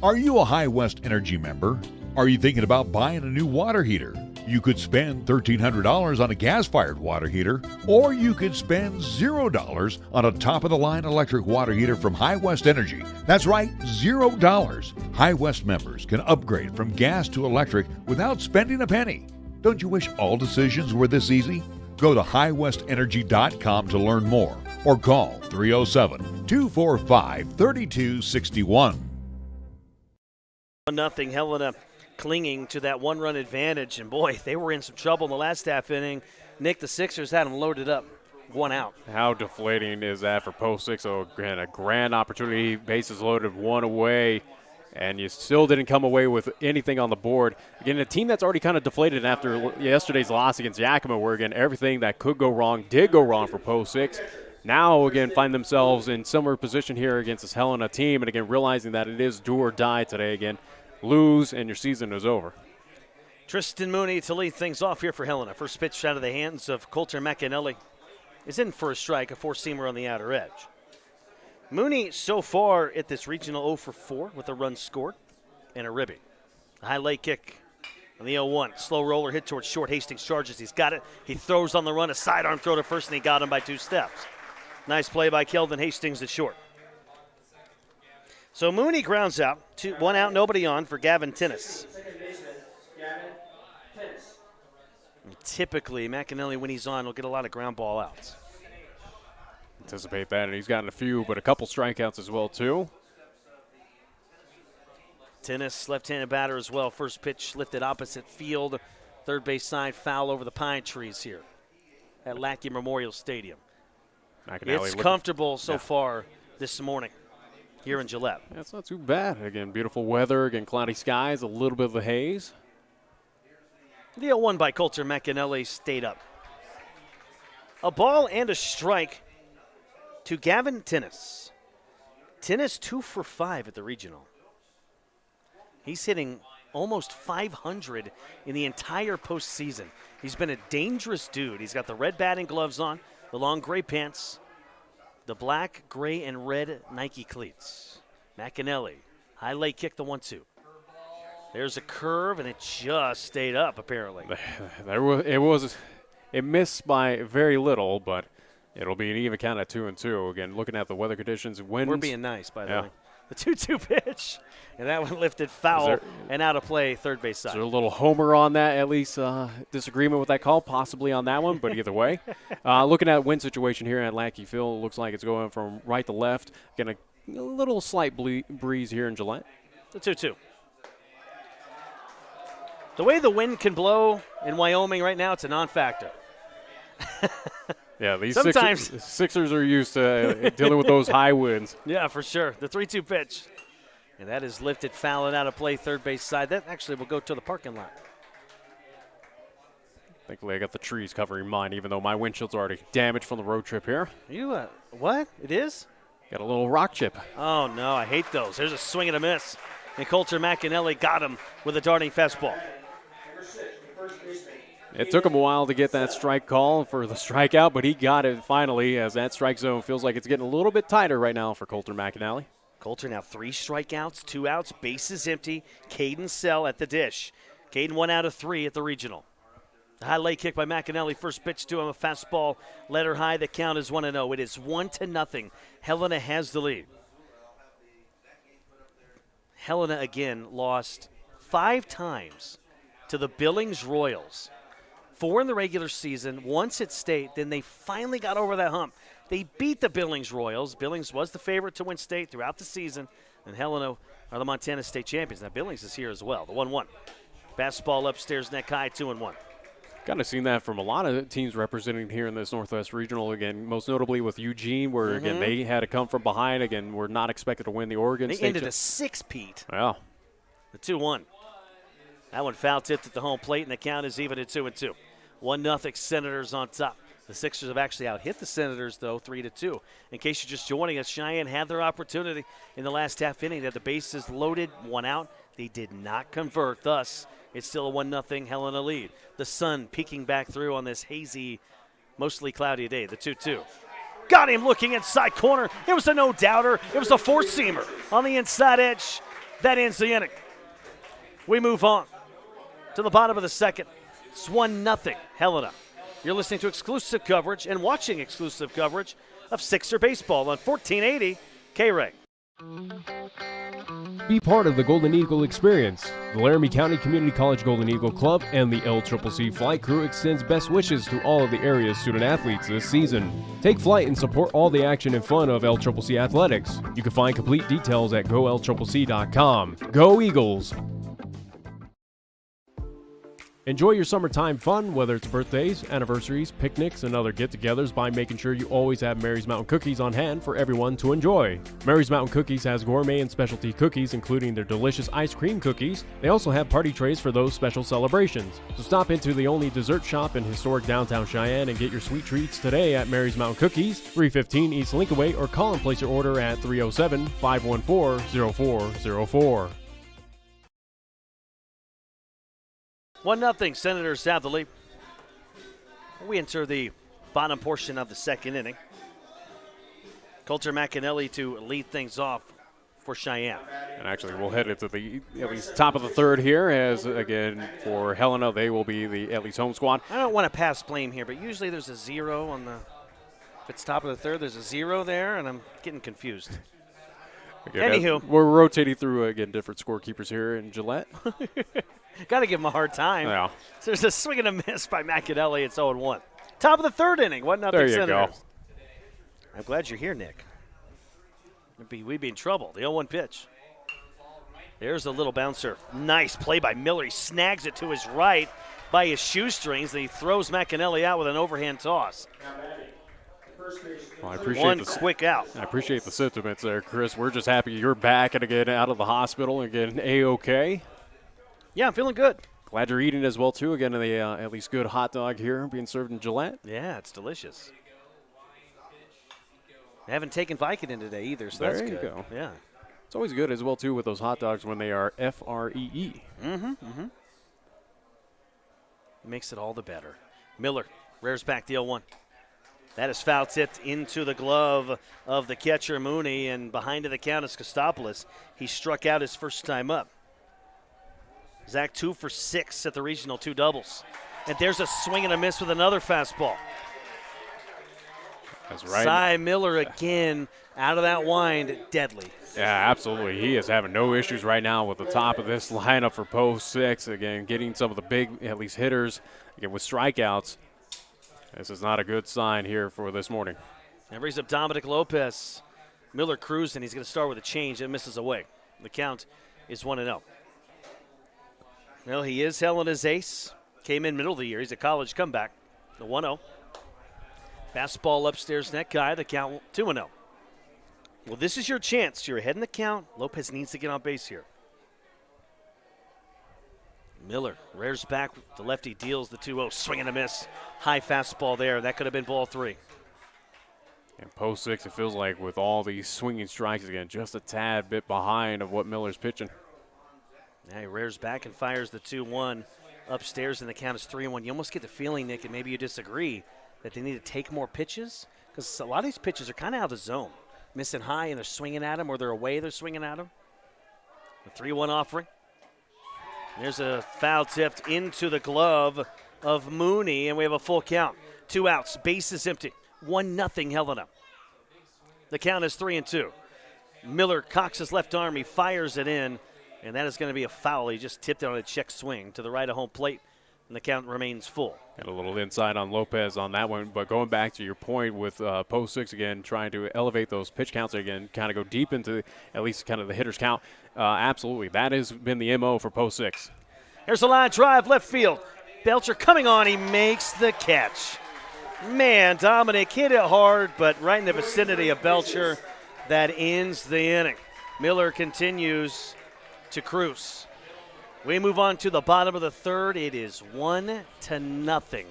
Are you a High West Energy member? Are you thinking about buying a new water heater? You could spend $1,300 on a gas-fired water heater, or you could spend $0 on a top-of-the-line electric water heater from High West Energy. That's right, $0. High West members can upgrade from gas to electric without spending a penny. Don't you wish all decisions were this easy? Go to highwestenergy.com to learn more, or call 307-245-3261. 1-0 Helena clinging to that one-run advantage, and boy, they were in some trouble in the last half inning. Nick, the Sixers had them loaded up, 1 out. How deflating is that for post 6? So again, a grand opportunity, bases loaded, 1 away, and you still didn't come away with anything on the board. Again, a team that's already kind of deflated after yesterday's loss against Yakima, where again everything that could go wrong did go wrong for post 6. Now, again, find themselves in similar position here against this Helena team, and again, realizing that it is do or die today. Again, lose and your season is over. Tristan Mooney to lead things off here for Helena. First pitch out of the hands of Coulter McAnally is in for a strike, a four-seamer on the outer edge. Mooney so far at this regional 0 for 4 with a run scored and a ribby. A high leg kick on the 0-1. Slow roller hit towards short. Hastings charges. He's got it. He throws on the run, a sidearm throw to first, and he got him by 2 steps. Nice play by Kelvin Hastings at short. So Mooney grounds out. 1 out, nobody on for Gavin Tinnis. And typically, McAnally, when he's on, will get a lot of ground ball outs. Anticipate that, and he's gotten a few, but a couple strikeouts as well, too. Tennis, left-handed batter as well. First pitch lifted opposite field. Third base side, foul over the pine trees here at Lackey Memorial Stadium. It's comfortable so far this morning here in Gillette. That's not too bad. Again, beautiful weather. Again, cloudy skies, a little bit of the haze. The 0-1 by Coulter McAnally stayed up. A ball and a strike to Gavin Tennis. Tennis 2 for 5 at the regional. He's hitting almost 500 in the entire postseason. He's been a dangerous dude. He's got the red batting gloves on, the long gray pants, the black, gray, and red Nike cleats. McAnally, high late kick, the 1-2. There's a curve, and it just stayed up, apparently. It missed by very little, but it'll be an even count at 2-2. Again, looking at the weather conditions, winds. We're being nice, by the way. The 2-2 pitch, and that one lifted foul and out of play, third base side. Is there a little homer on that, at least disagreement with that call, possibly on that one, but either way. Looking at wind situation here at Lackey Field, it looks like it's going from right to left. Getting a little slight breeze here in Gillette. The 2-2. The way the wind can blow in Wyoming right now, it's a non-factor. Yeah, these sometimes Sixers are used to dealing with those high winds. Yeah, for sure. The 3-2 pitch. And that is lifted foul and out of play, third base side. That actually will go to the parking lot. Thankfully, I got the trees covering mine, even though my windshield's already damaged from the road trip here. You, what? It is? Got a little rock chip. Oh, no, I hate those. There's a swing and a miss. And Coulter McAnally got him with a darting fastball. It took him a while to get that strike call for the strikeout, but he got it finally, as that strike zone feels like it's getting a little bit tighter right now for Coulter McAnally. Coulter now 3 strikeouts, 2 outs, bases empty. Caden Sell at the dish. Caden 1 out of 3 at the regional. The high late kick by McAnally. First pitch to him, a fastball. Letter high. The count is 1-0. It is 1-0. Helena has the lead. Helena again lost 5 times to the Billings Royals. 4 in the regular season, once at state, then they finally got over that hump. They beat the Billings Royals. Billings was the favorite to win state throughout the season, and Helena are the Montana State champions. Now Billings is here as well, the 1-1. Fastball upstairs, neck high, 2-1. Kind of seen that from a lot of teams representing here in this Northwest Regional, again, most notably with Eugene, where, again, they had to come from behind. Again, were not expected to win the Oregon State. They ended a 6-peat. Yeah. The 2-1. That one foul tipped at the home plate, and the count is even at 2-2. 1-0 Senators on top. The Sixers have actually out-hit the Senators, though, 3-2. In case you're just joining us, Cheyenne had their opportunity in the last half inning. They had the bases loaded, 1 out. They did not convert. Thus, it's still a 1-0 Helena lead. The sun peeking back through on this hazy, mostly cloudy day. The 2-2. Got him looking inside corner. It was a no-doubter. It was a four-seamer on the inside edge. That ends the inning. We move on to the bottom of the second. It's 1-0 Helena. You're listening to exclusive coverage and watching exclusive coverage of Sixer baseball on 1480 KRAE. Be part of the Golden Eagle experience. The Laramie County Community College Golden Eagle Club and the LCCC Flight Crew extends best wishes to all of the area's student athletes this season. Take flight and support all the action and fun of LCCC athletics. You can find complete details at golccc.com. Go Eagles! Enjoy your summertime fun, whether it's birthdays, anniversaries, picnics, and other get-togethers, by making sure you always have Mary's Mountain Cookies on hand for everyone to enjoy. Mary's Mountain Cookies has gourmet and specialty cookies, including their delicious ice cream cookies. They also have party trays for those special celebrations. So stop into the only dessert shop in historic downtown Cheyenne and get your sweet treats today at Mary's Mountain Cookies, 315 East Linkaway, or call and place your order at 307-514-0404. 1-0 Senators have the lead. We enter the bottom portion of the second inning. Coulter McAnally to lead things off for Cheyenne. And actually, we'll head into the at least top of the third here, as again for Helena, they will be the at least home squad. I don't want to pass blame here, but usually there's a 0 on the. If it's top of the third, there's a 0 there, and I'm getting confused. Again, anywho, we're rotating through again different scorekeepers here in Gillette. Got to give him a hard time. Yeah. So there's a swing and a miss by McAnally. It's 0-1. Top of the third inning. 1-0 There Senators. you go. I'm glad you're here, Nick. We'd be in trouble. The 0-1 pitch. There's a little bouncer. Nice play by Miller. He snags it to his right by his shoestrings, and he throws McAnally out with an overhand toss. Well, I appreciate One quick out. I appreciate the sentiments there, Chris. We're just happy you're back and again out of the hospital and getting A-OK. Yeah, I'm feeling good. Glad you're eating as well, too. Again, the at least good hot dog here being served in Gillette. Yeah, it's delicious. I haven't taken Vicodin today either, so There that's you good. go. Yeah. It's always good as well, too, with those hot dogs when they are F-R-E-E. Makes it all the better. Miller rears back the 0-1. That is foul tipped into the glove of the catcher, Mooney, and behind to the count is Kostopoulos. He struck out his first time up. Zach 2 for 6 at the regional, 2 doubles. And there's a swing and a miss with another fastball. That's right. Cy Miller again out of that wind, deadly. Yeah, absolutely. He is having no issues right now with the top of this lineup for post 6. Again, getting some of the big, at least hitters, again, with strikeouts. This is not a good sign here for this morning. And brings up Dominic Lopez. Miller cruising. He's going to start with a change. It misses away. The count is 1-0. Well, he is Helena's ace. Came in middle of the year. He's a college comeback. The 1-0. Fastball upstairs net guy. The count 2-0. Well, this is your chance. You're ahead in the count. Lopez needs to get on base here. Miller rears back. The lefty deals the 2-0. Swing and a miss. High fastball there. That could have been ball 3. And post 6, it feels like with all these swinging strikes, again, just a tad bit behind of what Miller's pitching. Now he rears back and fires the 2-1 upstairs, and the count is 3-1. You almost get the feeling, Nick, and maybe you disagree, that they need to take more pitches because a lot of these pitches are kind of out of the zone. Missing high, and they're swinging at him, or they're away, they're swinging at him. The 3-1 offering. There's a foul tipped into the glove of Mooney, and we have a full count. 2 outs, base is empty. 1-0 Helena. The count is 3-2. Miller cocks his left arm, he fires it in, and that is going to be a foul. He just tipped it on a check swing to the right of home plate, and the count remains full. Got a little insight on Lopez on that one, but going back to your point with post 6 again, trying to elevate those pitch counts again, kind of go deep into at least kind of the hitter's count. Absolutely, that has been the MO for post 6. There's a line drive left field. Belcher coming on, he makes the catch. Man, Dominic hit it hard, but right in the vicinity of Belcher. That ends the inning. Miller continues to cruise. We move on to the bottom of the third. It is 1-0.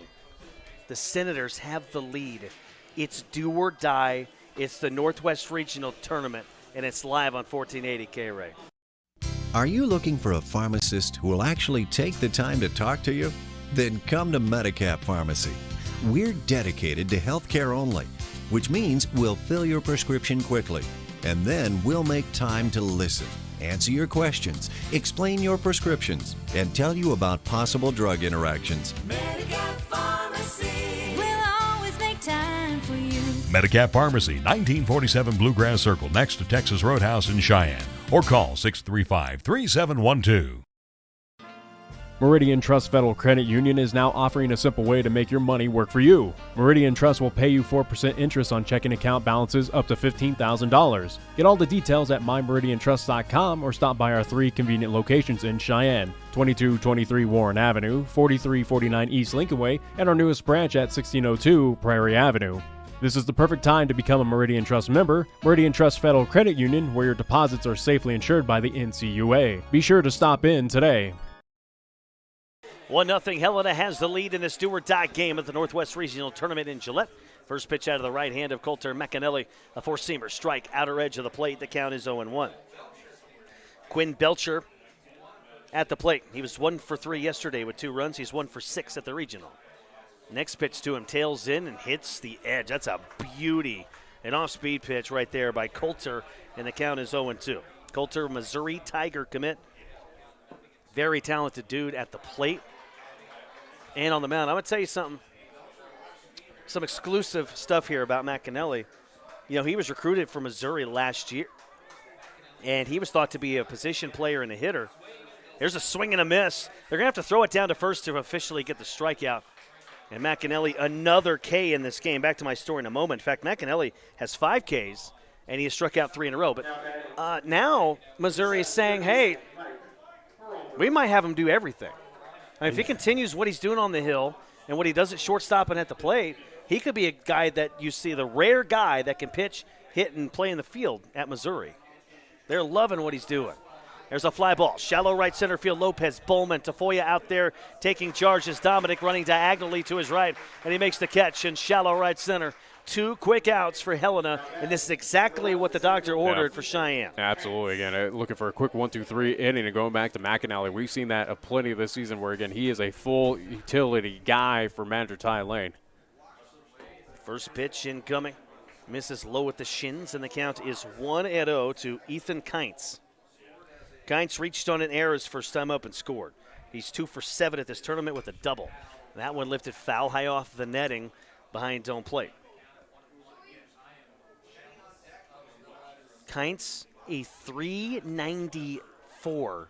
The Senators have the lead. It's do or die. It's the Northwest Regional Tournament, and it's live on 1480 KRAE. Are you looking for a pharmacist who will actually take the time to talk to you? Then come to Medicap Pharmacy. We're dedicated to healthcare only, which means we'll fill your prescription quickly, and then we'll make time to listen, answer your questions, explain your prescriptions, and tell you about possible drug interactions. Medicap Pharmacy. We'll always make time for you. Medicap Pharmacy, 1947 Bluegrass Circle, next to Texas Roadhouse in Cheyenne. Or call 635-3712. Meridian Trust Federal Credit Union is now offering a simple way to make your money work for you. Meridian Trust will pay you 4% interest on checking account balances up to $15,000. Get all the details at mymeridiantrust.com or stop by our 3 convenient locations in Cheyenne, 2223 Warren Avenue, 4349 East Lincoln Way, and our newest branch at 1602 Prairie Avenue. This is the perfect time to become a Meridian Trust member. Meridian Trust Federal Credit Union, where your deposits are safely insured by the NCUA. Be sure to stop in today. 1-0. Helena has the lead in this do-or-die game at the Northwest Regional Tournament in Gillette. First pitch out of the right hand of Coulter McAnally, a four-seamer strike, outer edge of the plate. The count is 0-1. Quinn Belcher at the plate. He was 1 for 3 yesterday with 2 runs. He's 1 for 6 at the regional. Next pitch to him, tails in and hits the edge. That's a beauty. An off-speed pitch right there by Coulter, and the count is 0-2. Coulter, Missouri Tiger commit. Very talented dude at the plate and on the mound. I'm going to tell you something, some exclusive stuff here about McAnally. You know, he was recruited from Missouri last year, and he was thought to be a position player and a hitter. There's a swing and a miss. They're going to have to throw it down to first to officially get the strikeout. And McAnally, another K in this game. Back to my story in a moment. In fact, McAnally has 5 Ks and he has struck out 3 in a row. But now Missouri is saying, hey, we might have him do everything. I mean, if he continues what he's doing on the hill and what he does at shortstop and at the plate, he could be a guy that you see, the rare guy that can pitch, hit, and play in the field at Missouri. They're loving what he's doing. There's a fly ball. Shallow right center field. Lopez, Bowman, Tafoya out there taking charge as Dominic running diagonally to his right, and he makes the catch in shallow right center. 2 quick outs for Helena, and this is exactly what the doctor ordered for Cheyenne. Absolutely. Again, looking for a quick 1-2-3 inning and going back to McAnally. We've seen that plenty this season where, again, he is a full utility guy for manager Ty Lane. First pitch incoming. Misses low at the shins, and the count is 1-0 to Ethan Kientz. Kientz reached on an error his first time up and scored. He's 2 for 7 at this tournament with a double. That one lifted foul high off the netting behind home plate. Kientz, a .394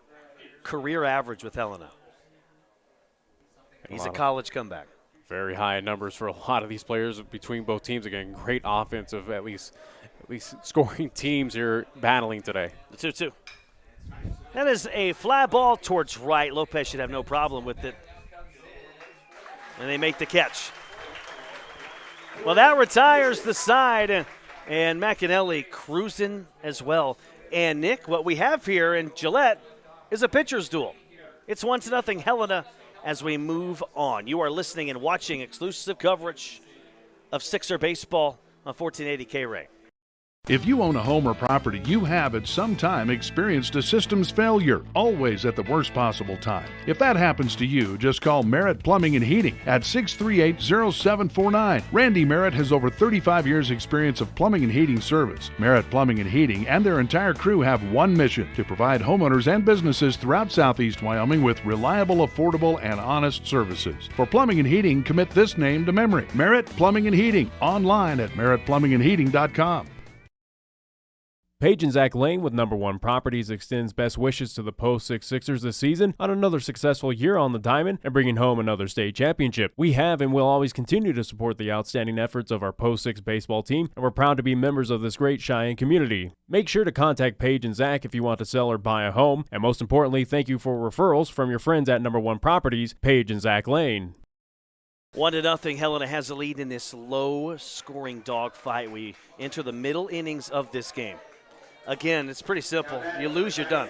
career average with Helena. He's a college comeback. Very high numbers for a lot of these players between both teams. Again, great offensive, at least scoring teams here battling today. The 2-2. That is a fly ball towards right. Lopez should have no problem with it. And they make the catch. Well, that retires the side, and McAnally cruising as well. And, Nick, what we have here in Gillette is a pitcher's duel. It's 1-0 Helena as we move on. You are listening and watching exclusive coverage of Sixer baseball on 1480 KRAE. If you own a home or property, you have at some time experienced a systems failure, always at the worst possible time. If that happens to you, just call Merritt Plumbing and Heating at 638-0749. Randy Merritt has over 35 years experience of plumbing and heating service. Merritt Plumbing and Heating and their entire crew have one mission: to provide homeowners and businesses throughout Southeast Wyoming with reliable, affordable, and honest services. For plumbing and heating, commit this name to memory: Merritt Plumbing and Heating. Online at merrittplumbingandheating.com. Page and Zach Lane with Number One Properties extends best wishes to the Post 6 Sixers this season on another successful year on the diamond and bringing home another state championship. We have and will always continue to support the outstanding efforts of our Post 6 baseball team, and we're proud to be members of this great Cheyenne community. Make sure to contact Paige and Zach if you want to sell or buy a home, and most importantly, thank you for referrals from your friends at Number One Properties, Page and Zach Lane. 1-0, Helena has the lead in this low-scoring dogfight. We enter the middle innings of this game. Again, it's pretty simple. You lose, you're done.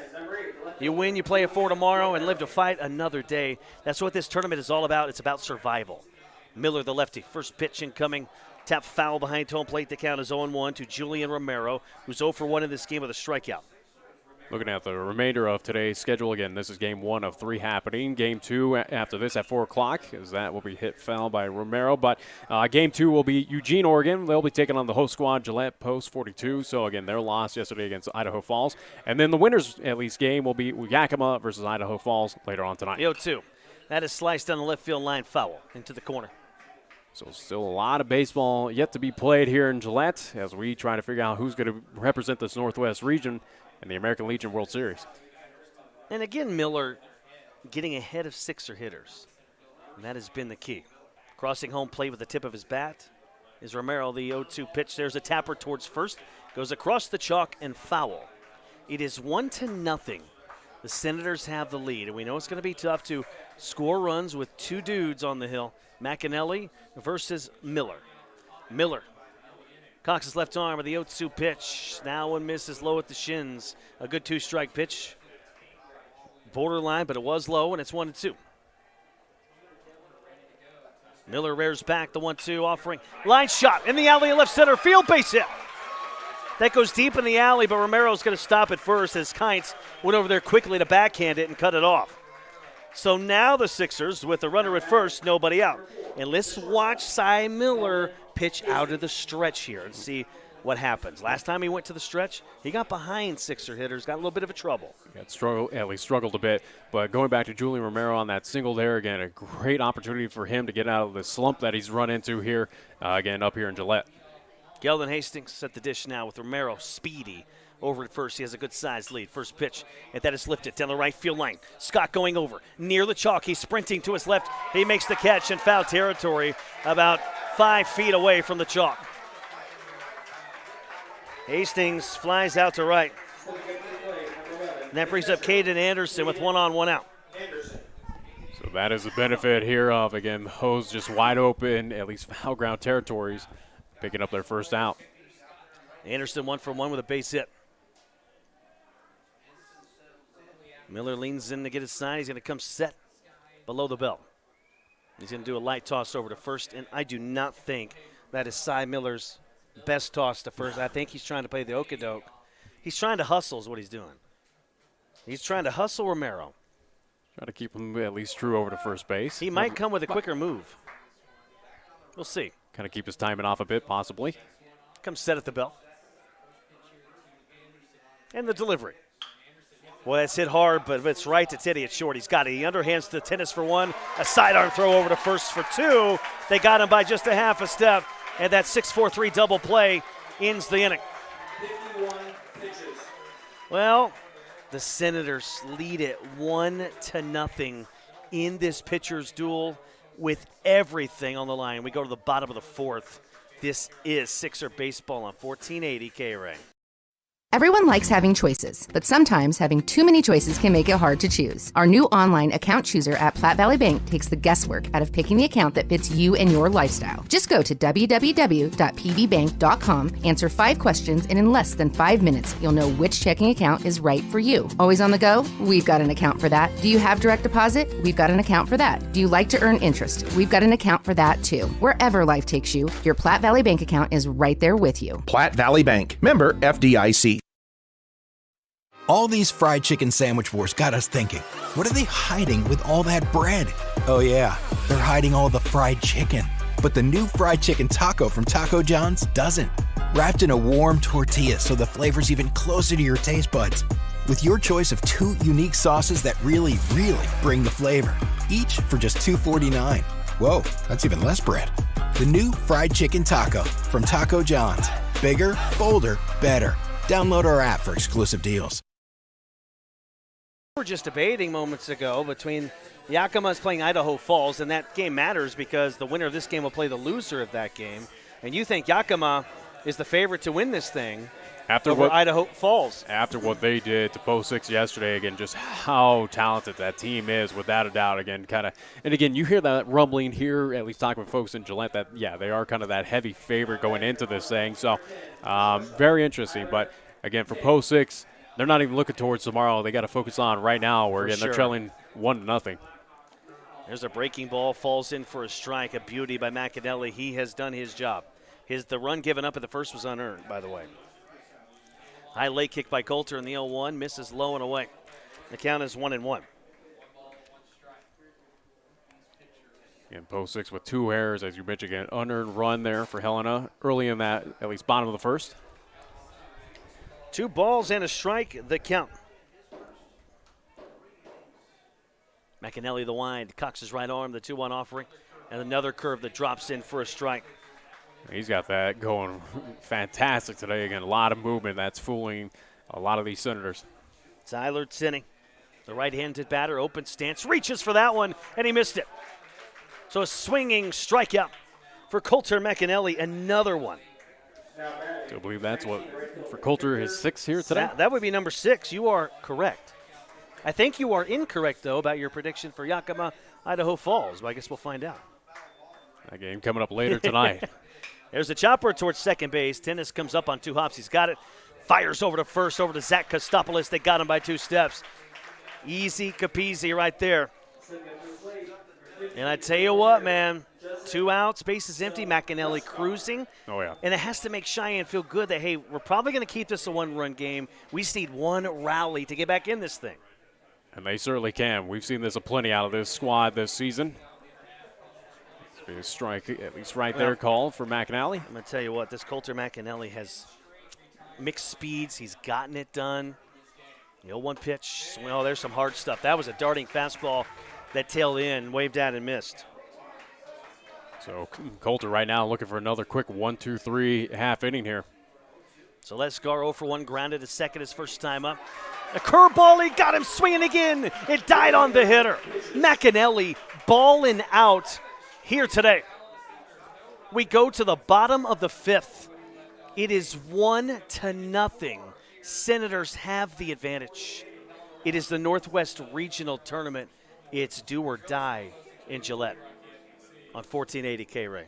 You win, you play it for tomorrow and live to fight another day. That's what this tournament is all about. It's about survival. Miller, the lefty, first pitch incoming. Tap foul behind home plate. The count is 0-1 to Julian Romero, who's 0 for 1 in this game with a strikeout. Looking at the remainder of today's schedule, again, this is game 1 of 3 happening. Game 2 after this at 4 o'clock, as that will be hit foul by Romero. But game 2 will be Eugene, Oregon. They'll be taking on the host squad, Gillette Post 42. So, again, their loss yesterday against Idaho Falls. And then the winners, at least, game will be Yakima versus Idaho Falls later on tonight. 0-2. That is sliced down the left field line, foul into the corner. So still a lot of baseball yet to be played here in Gillette as we try to figure out who's going to represent this Northwest region in the American Legion World Series. And again, Miller getting ahead of Sixer hitters. And that has been the key. Crossing home plate with the tip of his bat is Romero, the 0-2 pitch. There's a tapper towards first. Goes across the chalk and foul. It is 1-0. The Senators have the lead. And we know it's going to be tough to score runs with 2 dudes on the hill. McAnally versus Miller. Miller cocks his left arm with the 0-2 pitch. Now one misses low at the shins. A good 2-strike pitch. Borderline, but it was low, and it's 1-2. Miller rears back the 1-2, offering line shot in the alley, left center field, base hit. That goes deep in the alley, but Romero's going to stop it first as Kientz went over there quickly to backhand it and cut it off. So now the Sixers, with the runner at first, nobody out. And let's watch Cy Miller pitch out of the stretch here and see what happens. Last time he went to the stretch, he got behind Sixer hitters, got a little bit of a trouble. Struggled a bit. But going back to Julian Romero on that single there, again, a great opportunity for him to get out of the slump that he's run into here, again, up here in Gillette. Geldon Hastings set the dish now with Romero speedy. Over at first, he has a good-sized lead. First pitch, and that is lifted down the right field line. Scott going over, near the chalk. He's sprinting to his left. He makes the catch in foul territory about 5 feet away from the chalk. Hastings flies out to right. And that brings up Caden Anderson with 1 on, 1 out. So that is the benefit here of, again, Hose just wide open, at least foul ground territories, picking up their first out. Anderson 1 for 1 with a base hit. Miller leans in to get his sign. He's going to come set below the belt. He's going to do a light toss over to first, and I do not think that is Cy Miller's best toss to first. I think he's trying to play the okadoke. He's trying to hustle is what he's doing. He's trying to hustle Romero. Try to keep him at least true over to first base. He might come with a quicker move. We'll see. Kind of keep his timing off a bit, possibly. Comes set at the belt. And the delivery. Well, it's hit hard, but if it's right, it's hit. It's short. He's got it. He underhands to tennis for 1. A sidearm throw over to first for 2. They got him by just a half a step. And that 6-4-3 double play ends the inning. Well, the Senators lead it 1-0 in this pitcher's duel with everything on the line. We go to the bottom of the 4th. This is Sixer baseball on 1480 KRAE. Everyone likes having choices, but sometimes having too many choices can make it hard to choose. Our new online account chooser at Platte Valley Bank takes the guesswork out of picking the account that fits you and your lifestyle. Just go to www.pvbank.com, answer 5 questions, and in less than 5 minutes, you'll know which checking account is right for you. Always on the go? We've got an account for that. Do you have direct deposit? We've got an account for that. Do you like to earn interest? We've got an account for that too. Wherever life takes you, your Platte Valley Bank account is right there with you. Platte Valley Bank, member FDIC. All these fried chicken sandwich wars got us thinking, what are they hiding with all that bread? Oh yeah, they're hiding all the fried chicken. But the new fried chicken taco from Taco John's doesn't. Wrapped in a warm tortilla so the flavor's even closer to your taste buds. With your choice of 2 unique sauces that really bring the flavor. Each for just $2.49. Whoa, that's even less bread. The new fried chicken taco from Taco John's. Bigger, bolder, better. Download our app for exclusive deals. We were just debating moments ago between Yakima's playing Idaho Falls, and that game matters because the winner of this game will play the loser of that game. And you think Yakima is the favorite to win this thing over Idaho Falls. After what they did to Post 6 yesterday, again, just how talented that team is, without a doubt. Again, and again, you hear that rumbling here, at least talking with folks in Gillette, that, yeah, they are kind of that heavy favorite going into this thing. So very interesting. But, again, for Post 6, they're not even looking towards tomorrow. They got to focus on right now where, again, they're trailing 1-0. There's a breaking ball, falls in for a strike, a beauty by McAnally. He has done his job. The run given up at the first was unearned, by the way. High late kick by Coulter in the 0-1, misses low and away. The count is 1-1. And Post 6 with 2 errors, as you mentioned, again, unearned run there for Helena early in that, at least bottom of the first. 2 balls and a strike, the count. McAnally the wind, cocks his right arm, the 2-1 offering, and another curve that drops in for a strike. He's got that going fantastic today. Again, a lot of movement. That's fooling a lot of these Senators. Tyler Tinney, the right-handed batter, open stance, reaches for that one, and he missed it. So a swinging strikeout for Coulter McAnally, another one. I believe that's what, for Coulter, his 6th here today? That would be number 6. You are correct. I think you are incorrect, though, about your prediction for Yakima, Idaho Falls, but I guess we'll find out. That game coming up later tonight. There's a chopper towards second base. Tennis comes up on 2 hops. He's got it. Fires over to first, over to Zach Kostopoulos. They got him by 2 steps. Easy capeasy right there. And I tell you what, man, 2 outs, base is empty. McAnally cruising. Oh, yeah. And it has to make Cheyenne feel good that, hey, we're probably going to keep this a 1-run game. We just need 1 rally to get back in this thing. And they certainly can. We've seen this plenty out of this squad this season. A strike, at least right there, called for McAnally. I'm going to tell you what, this Coulter McAnally has mixed speeds. He's gotten it done. 0-1 pitch. Well, there's some hard stuff. That was a darting fastball that tailed in, waved at, and missed. So Coulter right now looking for another quick 1-2-3 half inning here. So Les Gar 0 for 1, grounded to second his first time up. A curveball, he got him swinging again. It died on the hitter. McAnally balling out here today. We go to the bottom of the 5th. It is 1-0. Senators have the advantage. It is the Northwest Regional Tournament. It's do or die in Gillette on 1480 KRAE.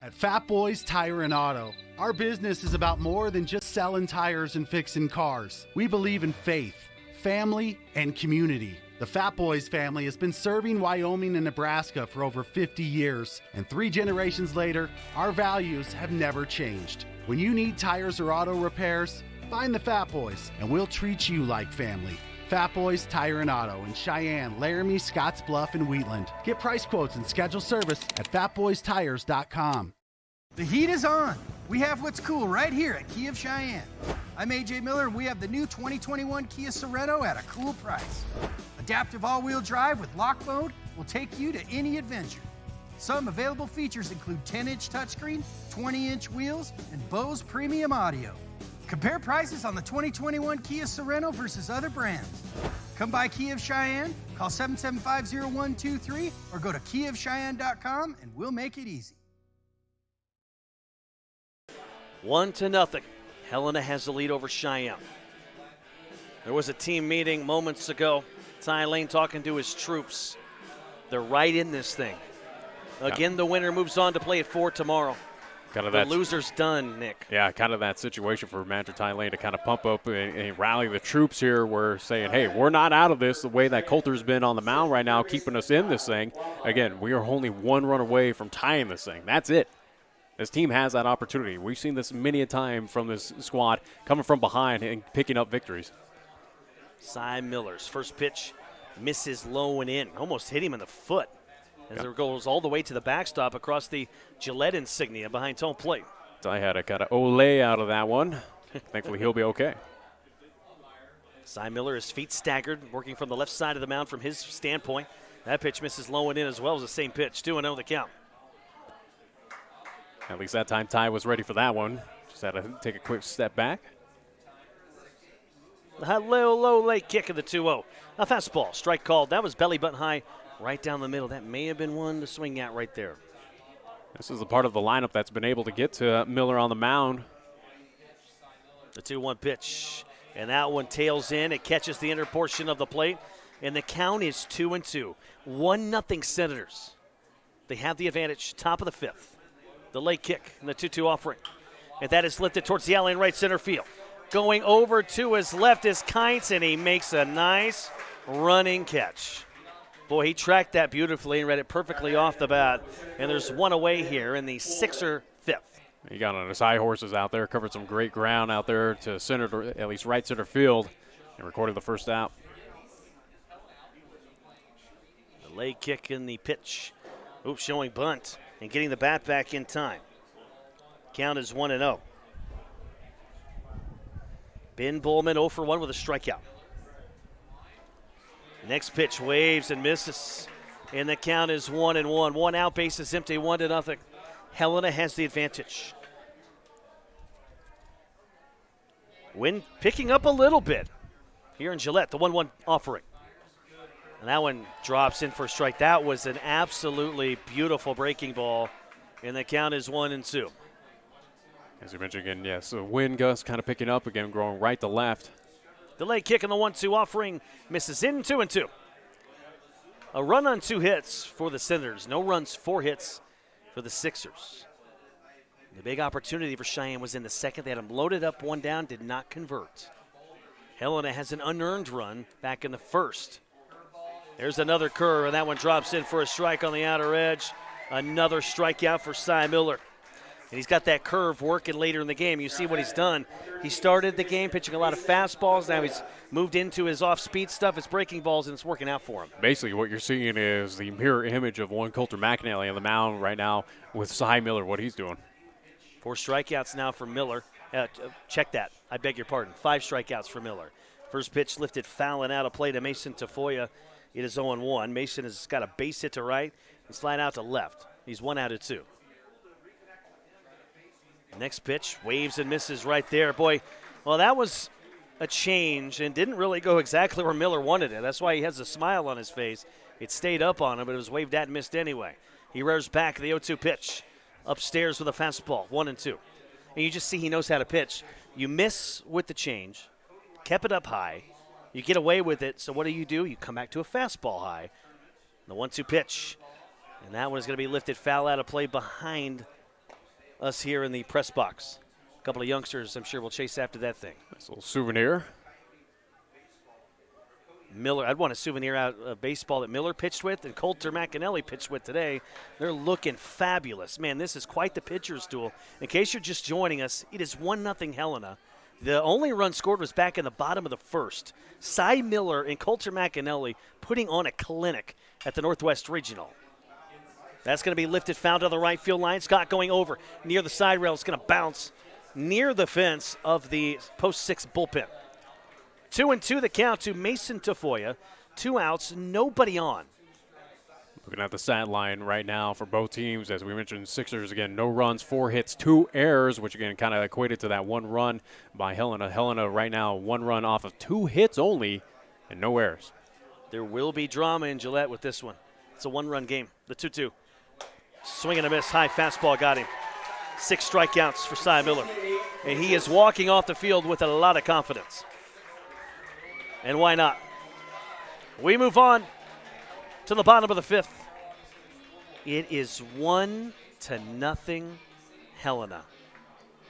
At Fat Boys Tire and Auto, our business is about more than just selling tires and fixing cars. We believe in faith, family, and community. The Fat Boys family has been serving Wyoming and Nebraska for over 50 years, and 3 generations later, our values have never changed. When you need tires or auto repairs, find the Fat Boys, and we'll treat you like family. Fat Boys Tire and Auto in Cheyenne, Laramie, Scottsbluff, and Wheatland. Get price quotes and schedule service at fatboystires.com. The heat is on. We have what's cool right here at Kia of Cheyenne. I'm AJ Miller, and we have the new 2021 Kia Sorento at a cool price. Adaptive all-wheel drive with lock mode will take you to any adventure. Some available features include 10-inch touchscreen, 20-inch wheels, and Bose premium audio. Compare prices on the 2021 Kia Sorento versus other brands. Come by Kia of Cheyenne, call 775-0123, or go to kiaofcheyenne.com and we'll make it easy. 1-0. Helena has the lead over Cheyenne. There was a team meeting moments ago. Ty Lane talking to his troops. They're right in this thing. Again, the winner moves on to play at 4 tomorrow. The loser's done, Nick. Yeah, kind of that situation for Manager Ty Lane to kind of pump up and rally the troops here. We're saying, hey, we're not out of this the way that Coulter's been on the mound right now, keeping us in this thing. Again, we are only 1 run away from tying this thing. That's it. This team has that opportunity. We've seen this many a time from this squad coming from behind and picking up victories. Cy Miller's first pitch misses low and in. Almost hit him in the foot as it goes all the way to the backstop across the Gillette insignia behind home plate. I had a kind of ole out of that one. Thankfully, he'll be okay. Cy Miller, his feet staggered, working from the left side of the mound from his standpoint. That pitch misses low and in as well as the same pitch. 2-0 the count. At least that time Ty was ready for that one. Just had to take a quick step back. The low late kick of the 2-0. A fastball, strike called. That was belly button high right down the middle. That may have been one to swing at right there. This is the part of the lineup that's been able to get to Miller on the mound. The 2-1 pitch, and that one tails in. It catches the inner portion of the plate, and the count is 2-2. 1-0 Senators. They have the advantage, top of the 5th. The late kick and the 2-2 offering. And that is lifted towards the alley in right center field. Going over to his left is Kites, and he makes a nice running catch. Boy, he tracked that beautifully and read it perfectly off the bat. And there's one away here in the 6th or 5th. He got on his high horses out there, covered some great ground out there to center, at least right center field, and recorded the first out. The leg kick in the pitch. Oops, showing bunt and getting the bat back in time. Count is 1-0. Ben Bowman 0 for 1 with a strikeout. Next pitch waves and misses. And the count is 1-1. 1 out, base is empty, 1-0. Helena has the advantage. Wind picking up a little bit here in Gillette, the 1-1 offering. And that one drops in for a strike. That was an absolutely beautiful breaking ball. And the count is 1-2. As you mentioned again, yes, so wind gusts kind of picking up again, growing right to left. The late kick in the 1-2 offering misses in, 2-2. A run on 2 hits for the Senators. No runs, 4 hits for the Sixers. The big opportunity for Cheyenne was in the 2nd. They had him loaded up, 1 down, did not convert. Helena has an unearned run back in the 1st. There's another curve, and that one drops in for a strike on the outer edge. Another strikeout for Cy Miller. And he's got that curve working later in the game. You see what he's done. He started the game pitching a lot of fastballs. Now he's moved into his off-speed stuff. It's breaking balls, and it's working out for him. Basically what you're seeing is the mirror image of one Coulter McAnally on the mound right now with Cy Miller, what he's doing. 4 strikeouts now for Miller. Check that. I beg your pardon. 5 strikeouts for Miller. First pitch lifted foul and out of play to Mason Tafoya. It is 0-1. Mason has got a base hit to right and slide out to left. He's 1 out of 2. Next pitch, waves and misses right there. Boy, well, that was a change and didn't really go exactly where Miller wanted it. That's why he has a smile on his face. It stayed up on him, but it was waved at and missed anyway. He rears back the 0-2 pitch. Upstairs with a fastball, 1-2. and you just see he knows how to pitch. You miss with the change, kept it up high. You get away with it, so what do? You come back to a fastball high. The 1-2 pitch, and that one is going to be lifted foul out of play behind us here in the press box. A couple of youngsters, I'm sure, will chase after that thing. Nice little souvenir. Miller, I'd want a souvenir out of baseball that Miller pitched with and Coulter McAnally pitched with today. They're looking fabulous. Man, this is quite the pitcher's duel. In case you're just joining us, it is 1-0 Helena. The only run scored was back in the bottom of the first. Cy Miller and Coulter McAnally putting on a clinic at the Northwest Regional. That's going to be lifted foul to the right field line. Scott going over near the side rail. It's going to bounce near the fence of the post 6 bullpen. 2-2 the count to Mason Tafoya. 2 outs, nobody on. Looking at the stat line right now for both teams, as we mentioned, Sixers, again, no runs, 4 hits, 2 errors, which again kind of equated to that 1 run by Helena. Helena right now 1 run off of 2 hits only and no errors. There will be drama in Gillette with this one. It's a 1-run game. The 2-2. Swing and a miss. High fastball got him. 6 strikeouts for Cy Miller. And he is walking off the field with a lot of confidence. And why not? We move on to the bottom of the 5th. It is 1-0 Helena.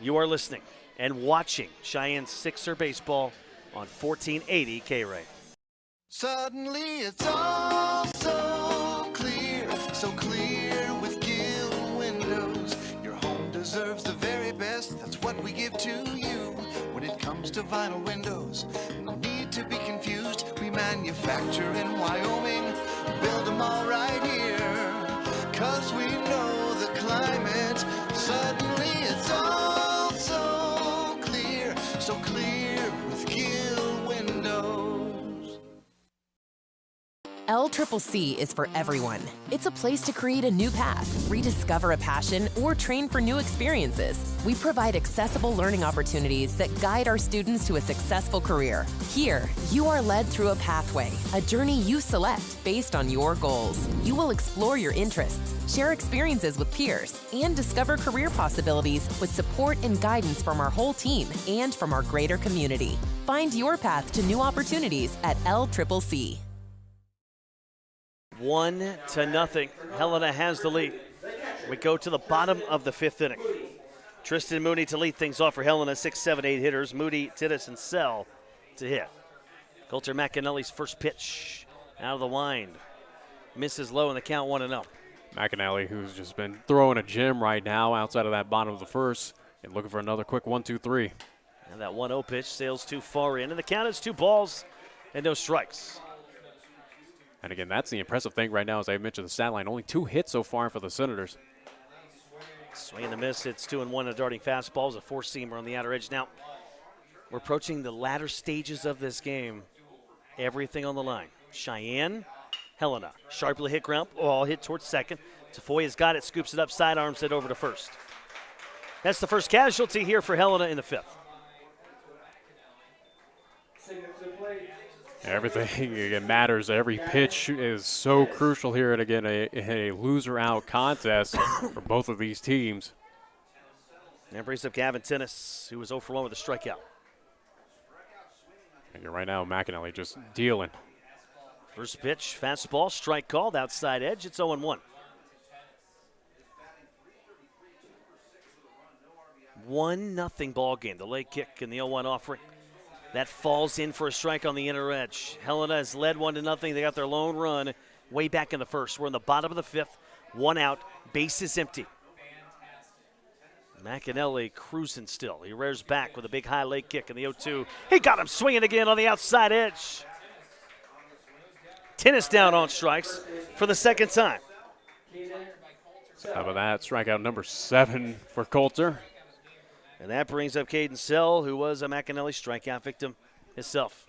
You are listening and watching Cheyenne Sixer baseball on 1480 KRAE. Suddenly it's all so clear with Gill Windows. Your home deserves the very best, that's what we give to you. When it comes to vinyl windows, no need to be confused. We manufacture in Wyoming, build them all right here. 'Cause we know the climate, suddenly it's all so clear with Gill Windows. LCCC is for everyone. It's a place to create a new path, rediscover a passion, or train for new experiences. We provide accessible learning opportunities that guide our students to a successful career. Here, you are led through a pathway, a journey you select based on your goals. You will explore your interests, share experiences with peers, and discover career possibilities with support and guidance from our whole team and from our greater community. Find your path to new opportunities at LCCC. 1-0. Helena has the lead. We go to the bottom of the 5th inning. Tristan Mooney to lead things off for Helena. 6, 7, 8 hitters. Moody, Titus, and Sell to hit. Coulter McAnally's first pitch out of the wind. Misses low in the count, 1-0. McAnally, who's just been throwing a gem right now outside of that bottom of the first and looking for another quick 1-2-3. And that 1-0 pitch sails too far in. And the count is 2 balls and no strikes. And again, that's the impressive thing right now, as I mentioned the stat line. Only 2 hits so far for the Senators. Swing and a miss. It's 2-1. A darting fastball is a 4-seamer on the outer edge. Now, we're approaching the latter stages of this game. Everything on the line. Cheyenne, Helena. Sharply hit ground ball, hit towards second. Tafoya's got it, scoops it up, sidearms it over to first. That's the first casualty here for Helena in the 5th. Everything again matters. Every pitch is so crucial here, and again, a loser-out contest for both of these teams. And brings up Gavin Tennis, who was 0 for 1 with a strikeout. And right now, McAnally just dealing. First pitch, fastball, strike called, outside edge. It's 0-1. 1-0 ball game. The leg kick and the 0-1 offering. That falls in for a strike on the inner edge. Helena has led 1-0. They got their lone run way back in the first. We're in the bottom of the 5th. 1 out. Base is empty. McAnally cruising still. He rears back with a big high leg kick in the 0-2. He got him swinging again on the outside edge. Tennis down on strikes for the second time. So how about that? Strikeout number 7 for Coulter. And that brings up Caden Sell, who was a McAnally strikeout victim himself.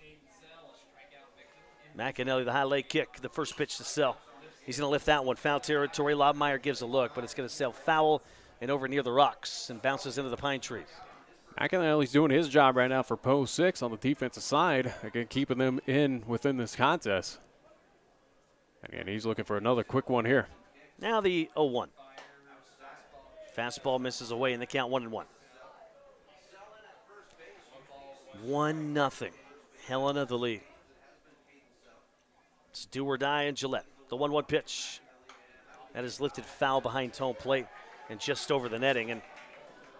McAnally, the high leg kick, the first pitch to Sell. He's going to lift that one. Foul territory. Lobmeyer gives a look, but it's going to sail foul and over near the rocks and bounces into the pine trees. McAnally's doing his job right now for post 6 on the defensive side, again keeping them within this contest. Again, he's looking for another quick one here. Now the 0-1. Fastball misses away in the count, 1-1. 1-0. Helena the lead. It's do or die in Gillette. The 1-1 pitch. That is lifted foul behind home plate and just over the netting. And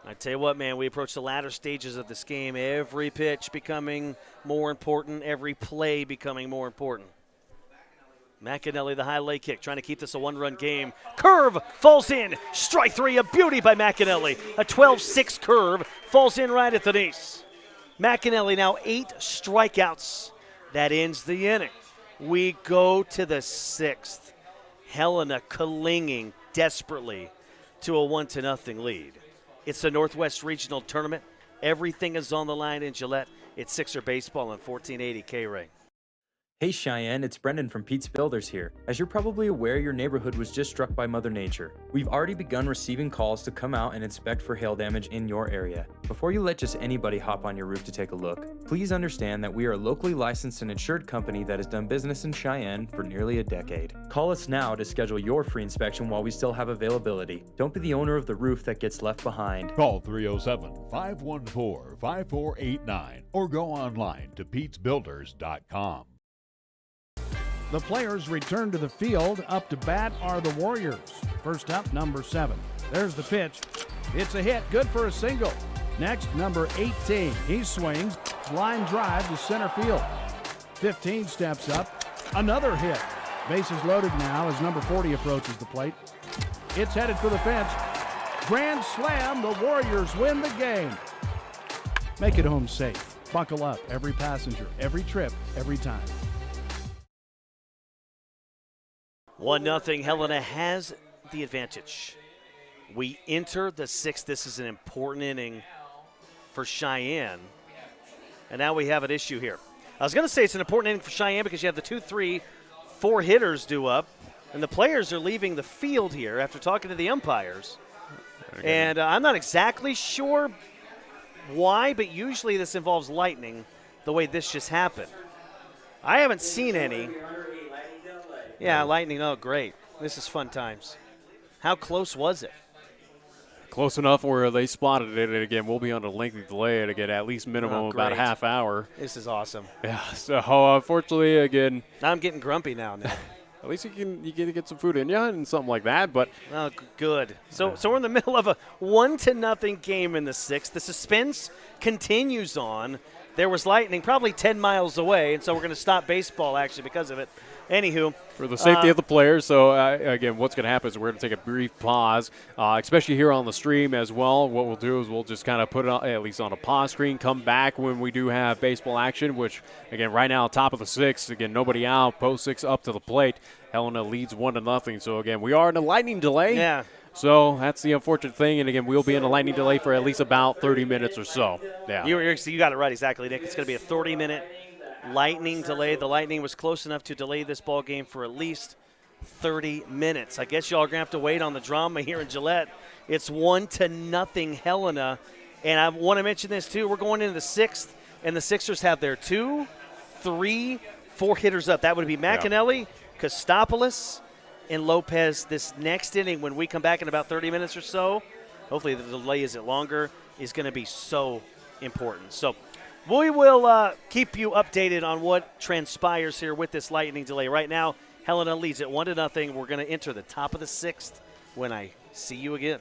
I tell you what, man, we approach the latter stages of this game. Every pitch becoming more important. Every play becoming more important. McAnally, the high leg kick, trying to keep this a one-run game. Curve falls in. Strike three, a beauty by McAnally. A 12-6 curve falls in right at the knees. McAnally now 8 strikeouts. That ends the inning. We go to the 6th. Helena clinging desperately to a 1-0 lead. It's the Northwest Regional Tournament. Everything is on the line in Gillette. It's Sixer baseball on 1480 KRAE. Hey Cheyenne, it's Brendan from Pete's Builders here. As you're probably aware, your neighborhood was just struck by Mother Nature. We've already begun receiving calls to come out and inspect for hail damage in your area. Before you let just anybody hop on your roof to take a look, please understand that we are a locally licensed and insured company that has done business in Cheyenne for nearly a decade. Call us now to schedule your free inspection while we still have availability. Don't be the owner of the roof that gets left behind. Call 307-514-5489 or go online to petesbuilders.com. The players return to the field. Up to bat are the Warriors. First up, number 7. There's the pitch. It's a hit, good for a single. Next, number 18. He swings, line drive to center field. 15 steps up, another hit. Bases loaded now as number 40 approaches the plate. It's headed for the fence. Grand slam, the Warriors win the game. Make it home safe. Buckle up, every passenger, every trip, every time. 1-0. Helena has the advantage. We enter the 6th. This is an important inning for Cheyenne. And now we have an issue here. I was going to say it's an important inning for Cheyenne because you have the 2, 3, 4 hitters due up. And the players are leaving the field here after talking to the umpires. And I'm not exactly sure why, but usually this involves lightning the way this just happened. I haven't seen any. Yeah, lightning. Oh, great. This is fun times. How close was it? Close enough where they spotted it, and again, we'll be on a lengthy delay to get at least minimum about a half hour. This is awesome. Yeah, so unfortunately, again. Now I'm getting grumpy now. At least you get to get some food in you and something like that. But good. So we're in the middle of a 1-0 game in the 6th. The suspense continues on. There was lightning probably 10 miles away, and so we're going to stop baseball actually because of it. Anywho. For the safety of the players. So, again, what's going to happen is we're going to take a brief pause, especially here on the stream as well. What we'll do is we'll just kind of put it at least on a pause screen, come back when we do have baseball action, which, again, right now, top of the 6th. Again, nobody out, post 6 up to the plate. Helena leads 1-0. So, again, we are in a lightning delay. Yeah. So that's the unfortunate thing. And, again, we'll be in a lightning delay for at least about 30 minutes or so. Yeah. You got it right exactly, Nick. It's going to be a 30-minute lightning delay. The Lightning was close enough to delay this ball game for at least 30 minutes. I guess y'all are going to have to wait on the drama here in Gillette. It's 1-0 Helena. And I want to mention this, too. We're going into the 6th, and the Sixers have their 2, 3, 4 hitters up. That would be McAnally, Kostopoulos, and Lopez this next inning when we come back in about 30 minutes or so. Hopefully the delay isn't longer, is going to be so important. So we will keep you updated on what transpires here with this lightning delay. Right now, Helena leads it 1-0. We're going to enter the top of the 6th when I see you again.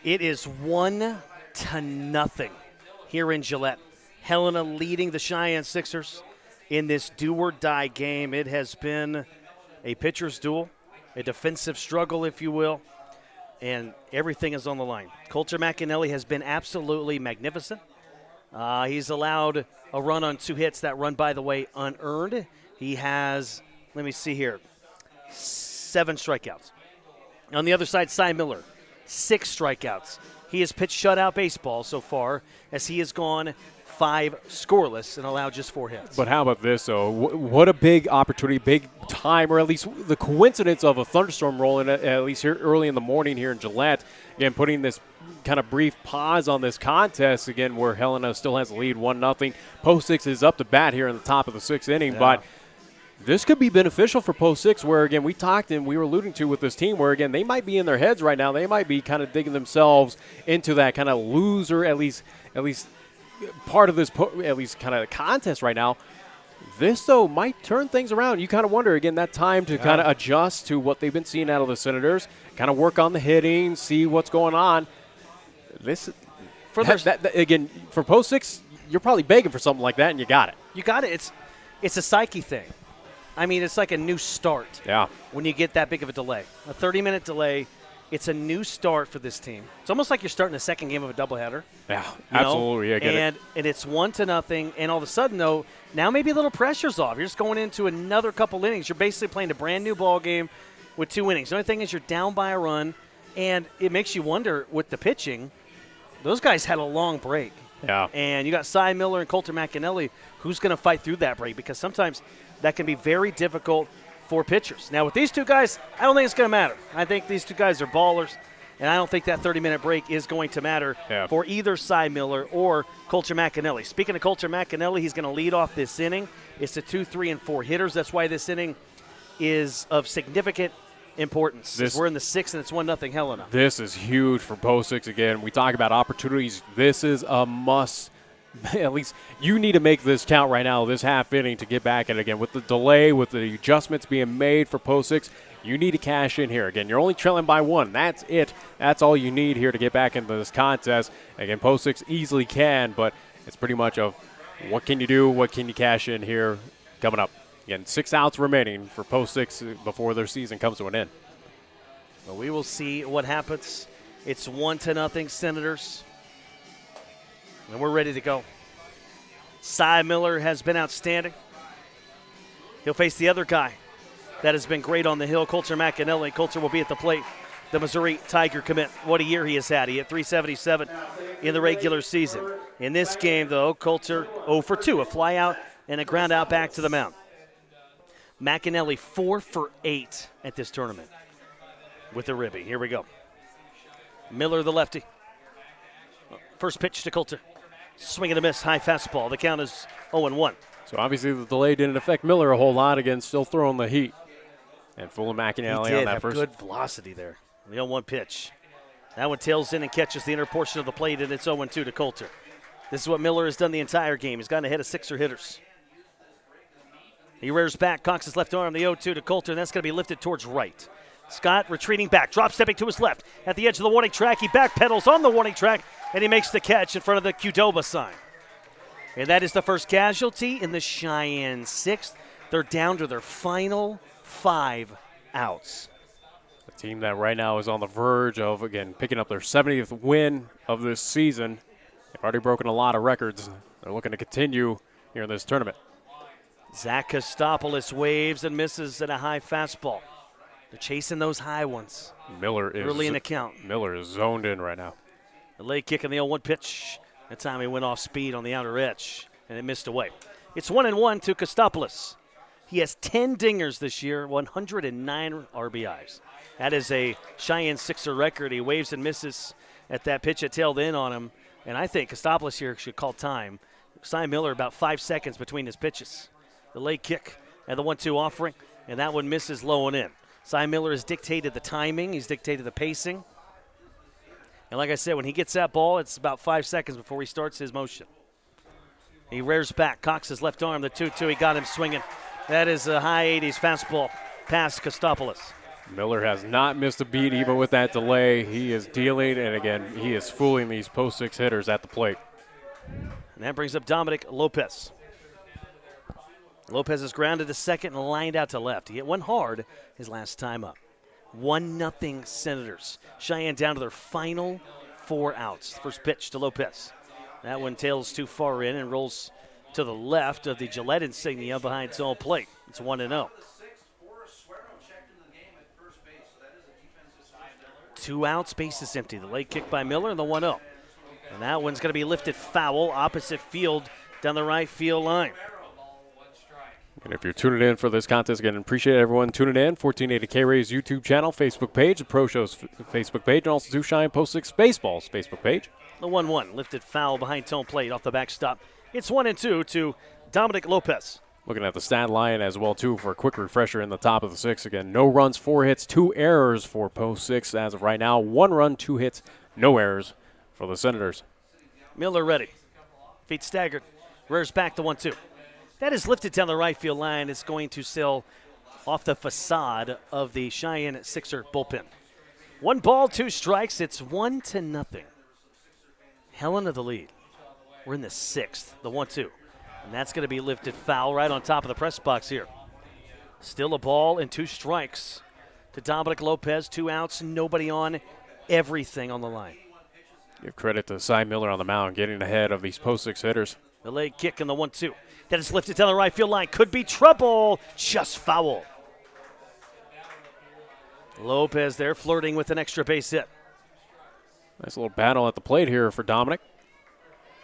It is 1-0 here in Gillette. Helena leading the Cheyenne Sixers in this do-or-die game. It has been a pitcher's duel, a defensive struggle, if you will, and everything is on the line. Coulter McAnally has been absolutely magnificent. He's allowed a run on 2 hits. That run, by the way, unearned. He has, let me see here, 7 strikeouts. On the other side, Cy Miller, 6 strikeouts. He has pitched shutout baseball so far as he has gone 5 scoreless and allowed just 4 hits. But how about this, though? What a big opportunity, big time, or at least the coincidence of a thunderstorm rolling at least here early in the morning here in Gillette. Again, putting this kind of brief pause on this contest, again, where Helena still has the lead 1-0. Post 6 is up to bat here in the top of the 6th inning, but this could be beneficial for Post 6, where, again, we talked and we were alluding to with this team where, again, they might be in their heads right now. They might be kind of digging themselves into that kind of loser, at least part of this, at least kind of contest right now. This, though, might turn things around. You kind of wonder, again, that time to kind of adjust to what they've been seeing out of the Senators, kind of work on the hitting, see what's going on. This, again, for Post 6, you're probably begging for something like that, and you got it. You got it. It's a psyche thing. I mean, it's like a new start. Yeah. When you get that big of a delay. A 30-minute delay, it's a new start for this team. It's almost like you're starting the second game of a doubleheader. Yeah, absolutely. Yeah, I get it. And it's 1-0, and all of a sudden, though, now maybe a little pressure's off. You're just going into another couple innings. You're basically playing a brand-new ball game with 2 innings. The only thing is you're down by a run, and it makes you wonder with the pitching, those guys had a long break. Yeah. And you got Cy Miller and Coulter McAnally, who's going to fight through that break, because sometimes that can be very difficult for pitchers. Now, with these 2 guys, I don't think it's going to matter. I think these 2 guys are ballers, and I don't think that 30-minute break is going to matter for either Cy Miller or Coulter McAnally. Speaking of Coulter McAnally, he's going to lead off this inning. It's the 2, 3, and 4 hitters. That's why this inning is of significant importance. We're in the 6th, and it's 1-0 Helena. This is huge for Post 6 again. We talk about opportunities. This is a must. At least you need to make this count right now, this half inning, to get back at it again. With the delay, with the adjustments being made for Post 6, you need to cash in here. Again, you're only trailing by 1. That's it. That's all you need here to get back into this contest. Again, Post 6 easily can, but it's pretty much of what can you do, what can you cash in here coming up. Again, 6 outs remaining for Post 6 before their season comes to an end. Well, we will see what happens. It's 1-0 Senators. And we're ready to go. Cy Miller has been outstanding. He'll face the other guy that has been great on the hill, Coulter McAnally. Coulter will be at the plate, the Missouri Tiger commit. What a year he has had. He hit .377 in the regular season. In this game, though, Coulter 0 for 2, a fly out and a ground out back to the mound. McAnally 4 for 8 at this tournament with the ribby. Here we go. Miller, the lefty. First pitch to Coulter. Swing and a miss, high fastball. The count is 0-1. So obviously the delay didn't affect Miller a whole lot. Again, still throwing the heat. And fooling McAnally on that first. Good velocity there. The 0-1 pitch. That one tails in and catches the inner portion of the plate, and it's 0-2 to Coulter. This is what Miller has done the entire game. He's gotten ahead of 6er hitters. He rears back, cocks his left arm, the 0-2 to Coulter, and that's going to be lifted towards right. Scott retreating back, drop stepping to his left. At the edge of the warning track, he backpedals on the warning track, and he makes the catch in front of the Qdoba sign. And that is the first casualty in the Cheyenne 6th. They're down to their final 5 outs. A team that right now is on the verge of, again, picking up their 70th win of this season. They've already broken a lot of records. They're looking to continue here in this tournament. Zach Kostopoulos waves and misses at a high fastball. They're chasing those high ones. Miller is early in the count. Miller is zoned in right now. The leg kick on the 0-1 pitch. That time he went off speed on the outer edge, and it missed away. It's 1-1 to Kostopoulos. He has 10 dingers this year, 109 RBIs. That is a Cheyenne Sixer record. He waves and misses at that pitch that tailed in on him, and I think Kostopoulos here should call time. Cy Miller about 5 seconds between his pitches. The leg kick and the 1-2 offering, and that one misses low and in. Cy Miller has dictated the timing. He's dictated the pacing. And like I said, when he gets that ball, it's about 5 seconds before he starts his motion. He rears back, cocks his left arm, the 2-2. He got him swinging. That is a high 80s fastball past Kostopoulos. Miller has not missed a beat even with that delay. He is dealing, and again, he is fooling these post six hitters at the plate. And that brings up Dominic Lopez. Lopez is grounded to second and lined out to left. He hit one hard his last time up. 1-0 Senators. Cheyenne down to their final 4 outs. First pitch to Lopez. That one tails too far in and rolls to the left of the Gillette insignia behind its own plate. It's 1-0. 2 outs, base is empty. The late kick by Miller and the 1-0. And that one's going to be lifted foul, opposite field down the right field line. And if you're tuning in for this contest, again, appreciate everyone tuning in. 1480 KRAE's YouTube channel, Facebook page, the Pro Show's Facebook page, and also to Cheyenne Post 6 Baseball's Facebook page. The 1-1, lifted foul behind home plate off the backstop. It's 1-2 to Dominic Lopez. Looking at the stat line as well, too, for a quick refresher in the top of the 6. Again, no runs, 4 hits, 2 errors for Post 6 as of right now. 1 run, 2 hits, no errors for the Senators. Miller ready. Feet staggered. Rears back the 1-2. That is lifted down the right field line. It's going to sail off the facade of the Cheyenne Sixer bullpen. 1 ball, 2 strikes. It's 1-0. Helena the lead. We're in the 6th, the 1-2. And that's going to be lifted foul right on top of the press box here. Still a ball and 2 strikes to Dominic Lopez. 2 outs, nobody on, everything on the line. Give credit to Cy Miller on the mound, getting ahead of these post 6 hitters. The leg kick in the 1-2. That is lifted down the right field line. Could be trouble. Just foul. Lopez there flirting with an extra base hit. Nice little battle at the plate here for Dominic.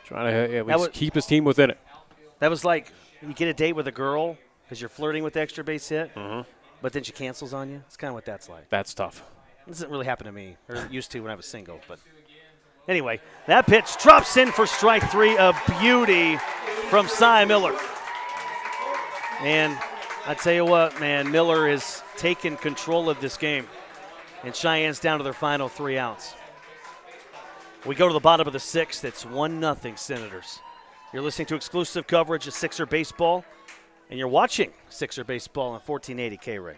Trying to at least keep his team within it. That was like you get a date with a girl because you're flirting with the extra base hit, but then she cancels on you. It's kind of what that's like. That's tough. It doesn't really happen to me, or used to when I was single. But anyway, that pitch drops in for strike 3. A beauty from Cy Miller. And I tell you what, man, Miller has taken control of this game. And Cheyenne's down to their final 3 outs. We go to the bottom of the 6th. It's 1-0 Senators. You're listening to exclusive coverage of Sixer Baseball, and you're watching Sixer Baseball on 1480 KRAE.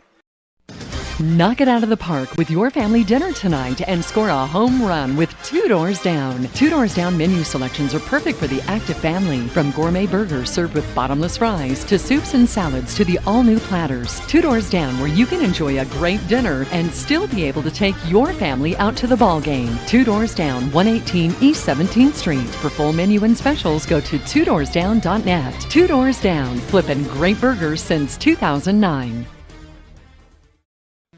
Knock it out of the park with your family dinner tonight and score a home run with Two Doors Down. Two Doors Down menu selections are perfect for the active family. From gourmet burgers served with bottomless fries to soups and salads to the all-new platters. Two Doors Down, where you can enjoy a great dinner and still be able to take your family out to the ball game. Two Doors Down, 118 East 17th Street. For full menu and specials, go to twodoorsdown.net. Two Doors Down, flipping great burgers since 2009.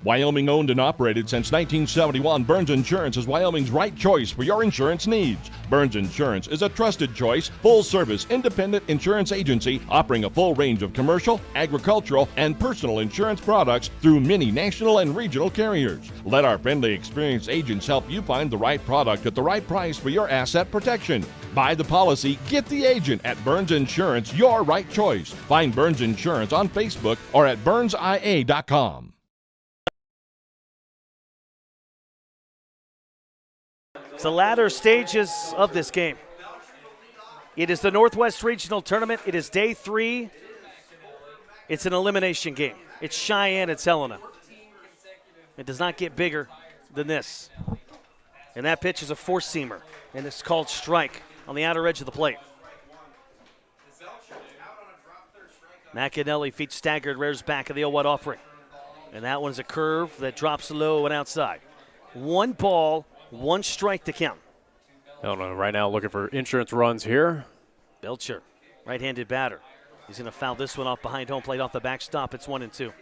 Wyoming owned and operated since 1971, Burns Insurance is Wyoming's right choice for your insurance needs. Burns Insurance is a trusted choice, full-service, independent insurance agency offering a full range of commercial, agricultural, and personal insurance products through many national and regional carriers. Let our friendly, experienced agents help you find the right product at the right price for your asset protection. Buy the policy, get the agent at Burns Insurance, your right choice. Find Burns Insurance on Facebook or at burnsia.com. The latter stages of this game. It is the Northwest Regional Tournament. It is day 3. It's an elimination game. It's Cheyenne, it's Helena. It does not get bigger than this. And that pitch is a four-seamer, and it's called strike on the outer edge of the plate. McAnally, feet staggered, rears back of the 0-1 offering. And that one's a curve that drops low and outside. 1 ball, 1 strike to count. Helena right now looking for insurance runs here. Belcher, right-handed batter. He's going to foul this one off behind home plate off the backstop. It's 1-2.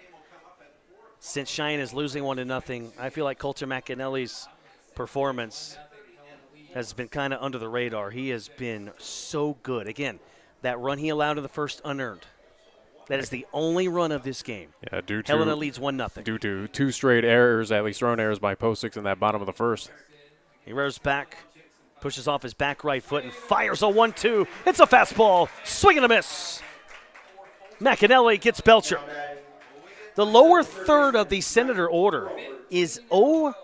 Since Cheyenne is losing 1-0, I feel like Coulter McAnally's performance has been kind of under the radar. He has been so good. Again, that run he allowed in the first unearned. That is the only run of this game. Yeah, Helena leads 1-0. Due to 2 straight errors, at least thrown errors by Post 6 in that bottom of the first. He rears back, pushes off his back right foot, and fires a 1-2. It's a fastball. Swing and a miss. McAnally gets Belcher. The lower third of the Senator order is 0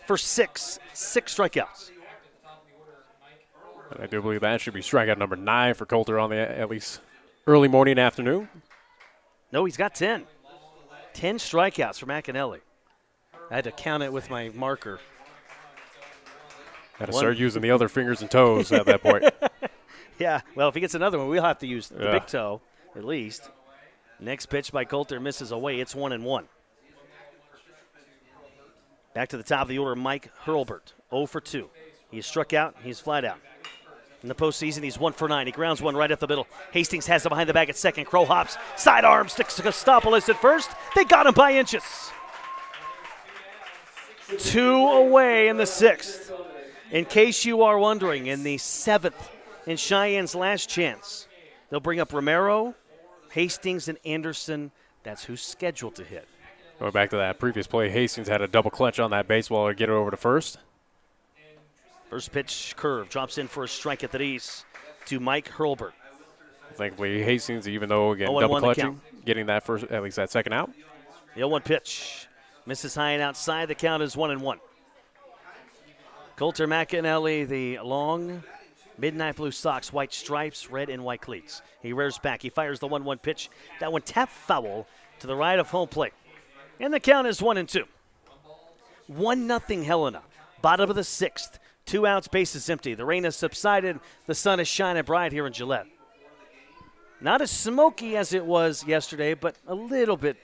for 6. 6 strikeouts. And I do believe that should be strikeout number 9 for Coulter on the at least early morning, afternoon. No, he's got 10. 10 strikeouts for McAnally. I had to count it with my marker. Got to start using the other fingers and toes at that point. Yeah, well, if he gets another one, we'll have to use the big toe at least. Next pitch by Coulter misses away. It's 1-1. Back to the top of the order, Mike Hurlbert, 0 for 2. He's struck out. He's flat out. In the postseason, he's 1 for 9. He grounds one right up the middle. Hastings has it behind the bag at second. Crow hops. Sidearm sticks to Kostopoulos at first. They got him by inches. 2 away in the 6th. In case you are wondering, in the 7th, in Cheyenne's last chance, they'll bring up Romero, Hastings, and Anderson. That's who's scheduled to hit. Going back to that previous play, Hastings had a double clutch on that baseball to get it over to first. First pitch curve drops in for a strike at the knees to Mike Hurlbert. Thankfully, Hastings, even though, again, double clutching, getting that first, at least that second out. The 0-1 pitch misses high and outside. The count is 1-1. Coulter McAnally, the long midnight blue socks, white stripes, red and white cleats. He rears back. He fires the 1-1 pitch. That one tapped foul to the right of home plate. And the count is 1-2. 1-0 Helena. Bottom of the 6th. 2 outs, bases empty. The rain has subsided. The sun is shining bright here in Gillette. Not as smoky as it was yesterday, but a little bit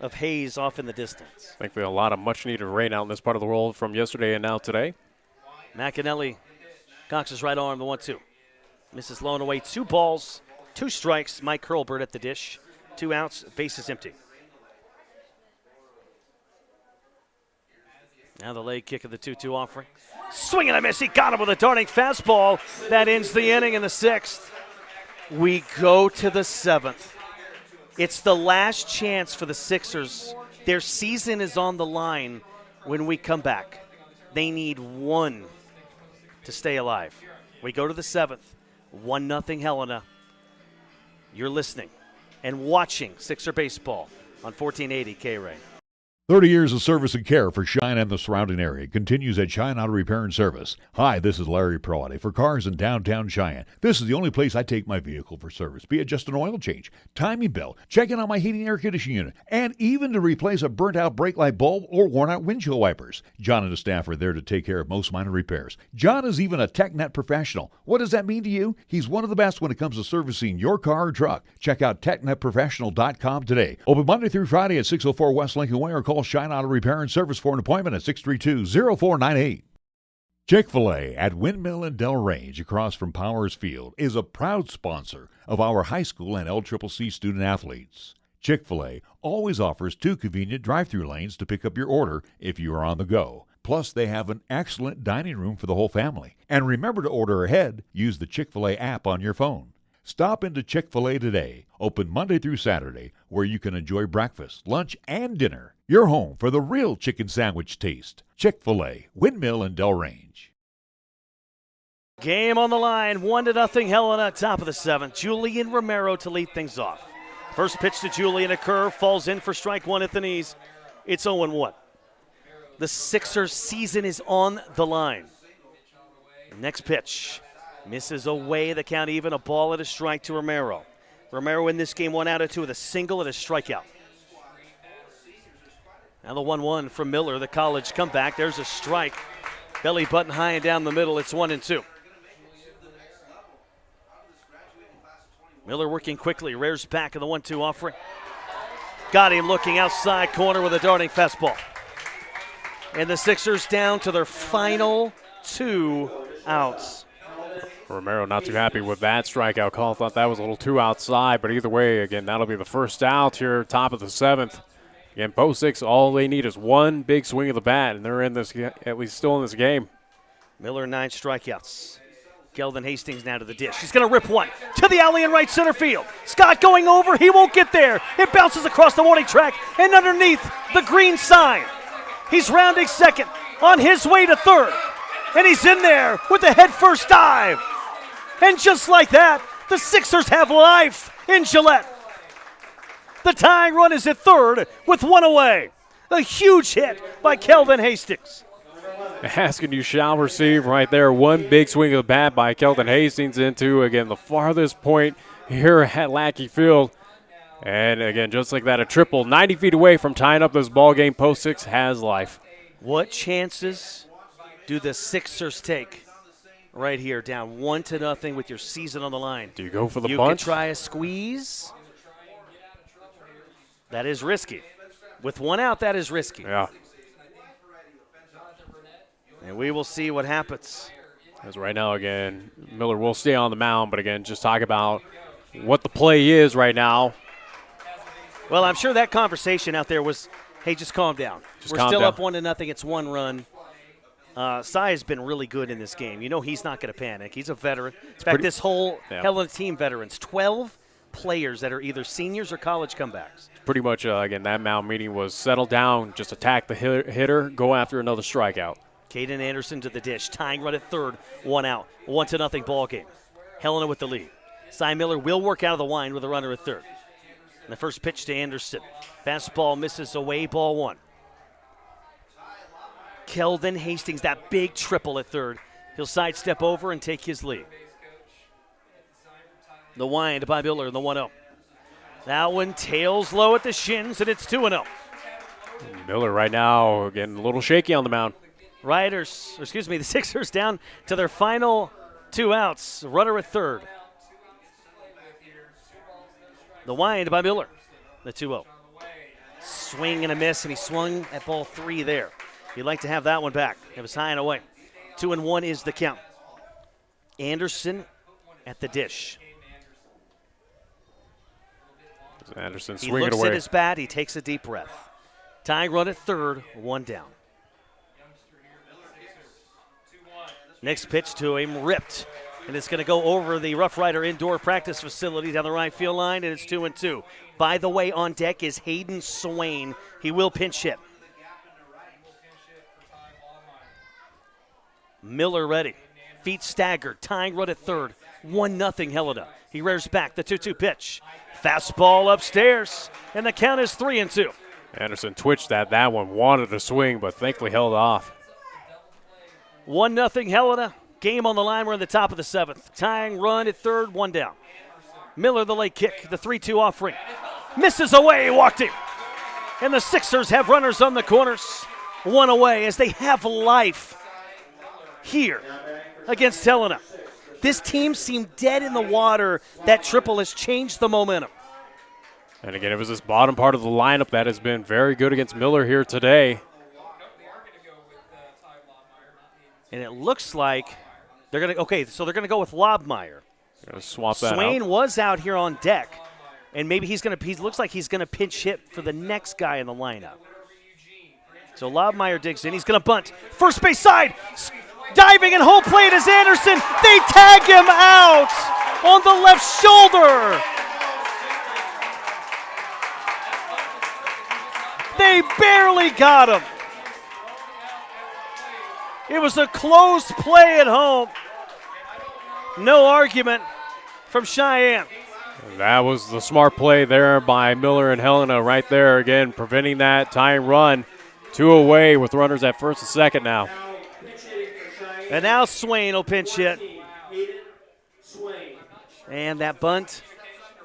of haze off in the distance. Thankfully, a lot of much-needed rain out in this part of the world from yesterday and now today. McAnally cocks his right arm, the 1-2. Misses low and away. 2 balls, 2 strikes. Mike Hurlbert at the dish. 2 outs, bases empty. Now the leg kick of the 2-2 offering. Swing and a miss. He got him with a darting fastball. That ends the inning in the 6th. We go to the 7th. It's the last chance for the Sixers. Their season is on the line when we come back. They need 1 to stay alive. We go to the 7th. 1-0 Helena. You're listening and watching Sixer baseball on 1480 KRAE. 30 years of service and care for Cheyenne and the surrounding area continues at Cheyenne Auto Repair and Service. Hi, this is Larry Proietti for cars in downtown Cheyenne. This is the only place I take my vehicle for service, be it just an oil change, timing belt, checking on my heating and air conditioning unit, and even to replace a burnt-out brake light bulb or worn-out windshield wipers. John and the staff are there to take care of most minor repairs. John is even a TechNet professional. What does that mean to you? He's one of the best when it comes to servicing your car or truck. Check out TechNetProfessional.com today. Open Monday through Friday at 604 West Lincoln Way or call Cheyenne Auto Repair and Service for an appointment at 632-0498. Chick-fil-A at Windmill and Del Range across from Powers Field is a proud sponsor of our high school and LCCC student athletes. Chick-fil-A always offers 2 convenient drive-through lanes to pick up your order if you are on the go. Plus, they have an excellent dining room for the whole family. And remember to order ahead. Use the Chick-fil-A app on your phone. Stop into Chick-fil-A today, open Monday through Saturday, where you can enjoy breakfast, lunch, and dinner. Your home for the real chicken sandwich taste. Chick-fil-A, Windmill and Del Range. Game on the line, 1-0 Helena, top of the 7th. Julian Romero to lead things off. First pitch to Julian, a curve, falls in for strike 1 at the knees. It's 0-1. The Sixers' season is on the line. Next pitch. Misses away, the count even, a ball and a strike to Romero. Romero in this game 1 out of 2 with a single and a strikeout. Now the 1-1 from Miller, the college comeback. There's a strike. Belly button high and down the middle. It's 1-2. Miller working quickly, rears back in the 1-2 offering. Got him looking outside corner with a darting fastball. And the Sixers down to their final 2 outs. Romero not too happy with that strikeout call. Thought that was a little too outside, but either way, again, that'll be the first out here, top of the 7th. Again, post 6, all they need is 1 big swing of the bat, and they're in this, at least still in this game. Miller 9 strikeouts. Kelvin Hastings now to the dish. He's going to rip one to the alley in right center field. Scott going over. He won't get there. It bounces across the warning track and underneath the green sign. He's rounding second on his way to third. And he's in there with the head-first dive. And just like that, the Sixers have life in Gillette. The tying run is at third with 1 away. A huge hit by Kelvin Hastings. Asking you shall receive right there. 1 big swing of the bat by Kelvin Hastings into, again, the farthest point here at Lackey Field. And again, just like that, a triple 90 feet away from tying up this ball game. Post 6 has life. What chances do the Sixers take right here, down 1-0 with your season on the line? Do you go for the bunch? You can try a squeeze. That is risky. With one out, that is risky. Yeah. And we will see what happens. As right now, again, Miller will stay on the mound, but again, just talk about what the play is right now. Well, I'm sure that conversation out there was, hey, just calm down. We're still up 1-0. It's 1 run. Cy has been really good in this game. You know he's not going to panic. He's a veteran. In fact, this whole Helena team veterans, 12 players that are either seniors or college comebacks. Pretty much, again, that mound meeting was settle down, just attack the hitter, go after another strikeout. Caden Anderson to the dish, tying run at third, 1 out, 1-0 ball game. Helena with the lead. Cy Miller will work out of the wind with a runner at third. And the first pitch to Anderson. Fastball misses away, ball 1. Kelvin Hastings, that big triple at third. He'll sidestep over and take his lead. The wind by Miller in the 1-0. That one tails low at the shins, and it's 2-0. Miller right now, again, a little shaky on the mound. The Sixers down to their final 2 outs. Runner at third. The wind by Miller, the 2-0. Swing and a miss, and he swung at ball 3 there. You'd like to have that one back. It was high and away. 2-1 is the count. Anderson at the dish. Anderson he swinging away. He looks at his bat. He takes a deep breath. Tying run at third, 1 down. Next pitch to him, ripped. And it's going to go over the Rough Rider indoor practice facility down the right field line, and it's 2-2. By the way, on deck is Hayden Swain. He will pinch hit. Miller ready. Feet staggered. Tying run at third. 1-0 Helena. He rears back. The 2-2 pitch. Fastball upstairs. And the count is 3-2. Anderson twitched that one. Wanted to swing, but thankfully held off. 1-0 Helena. Game on the line. We're in the top of the 7th. Tying run at third. 1 down. Miller the late kick. The 3-2 offering. Misses away. Walked him. And the Sixers have runners on the corners. 1 away as they have life here against Helena. This team seemed dead in the water. That triple has changed the momentum. And again, it was this bottom part of the lineup that has been very good against Miller here today. And it looks like they're going to go with Lobmeyer. Swap that Swain out. was out here on deck, and maybe he looks like he's going to pinch hit for the next guy in the lineup. So Lobmeyer digs in. He's going to bunt. First base side. Diving and home plate is Anderson. They tag him out on the left shoulder. They barely got him. It was a close play at home. No argument from Cheyenne. That was the smart play there by Miller and Helena right there. Again, preventing that tying run. 2 away with runners at first and second now. And now Swain will pinch hit. And that bunt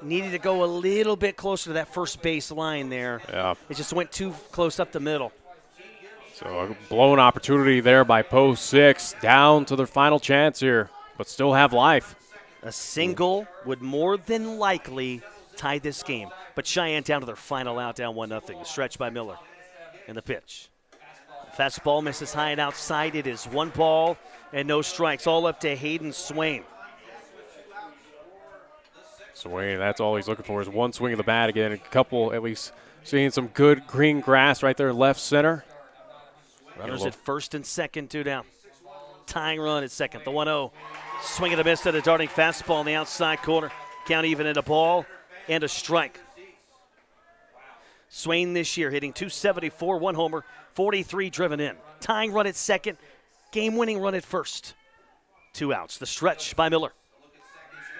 needed to go a little bit closer to that first base line there. Yeah. It just went too close up the middle. So a blown opportunity there by post 6. Down to their final chance here, but still have life. A single would more than likely tie this game. But Cheyenne down to their final out, down 1-0. A stretch by Miller. And the pitch. Fastball misses high and outside. It is 1 ball and no strikes. All up to Hayden Swain. Swain, that's all he's looking for is 1 swing of the bat again. A couple, at least, seeing some good green grass right there left center. Runners at first and second, 2 down. Tying run at second. The 1-0. Swing and a miss at a darting fastball in the outside corner. Count even at a ball and a strike. Swain this year hitting .274, 1 homer, 43 driven in. Tying run at second, game-winning run at first. 2 outs. The stretch by Miller.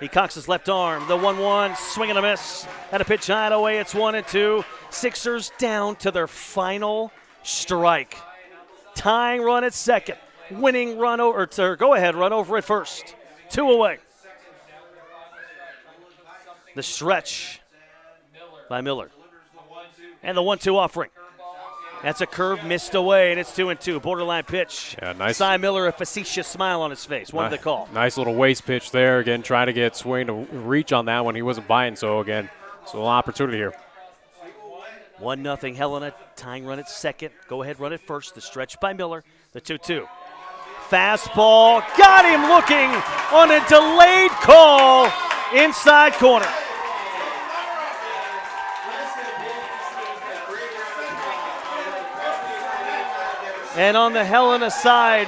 He cocks his left arm. The 1-1, swing and a miss. At a pitch high and away, it's 1-2. Sixers down to their final strike. Tying run at second. Winning run over, go-ahead run over at first. 2 away. The stretch. by Miller. And the 1-2 offering. That's a curve missed away, and it's 2-2. Borderline pitch. Yeah, nice. Cy Miller, a facetious smile on his face. One of the call. Nice little waist pitch there. Again, trying to get Swain to reach on that one. He wasn't biting, so again, it's a little opportunity here. 1-0 Helena, tying run at second. Go ahead, run at first. The stretch by Miller. The 2-2. Fastball. Got him looking on a delayed call inside corner. And on the Helena side,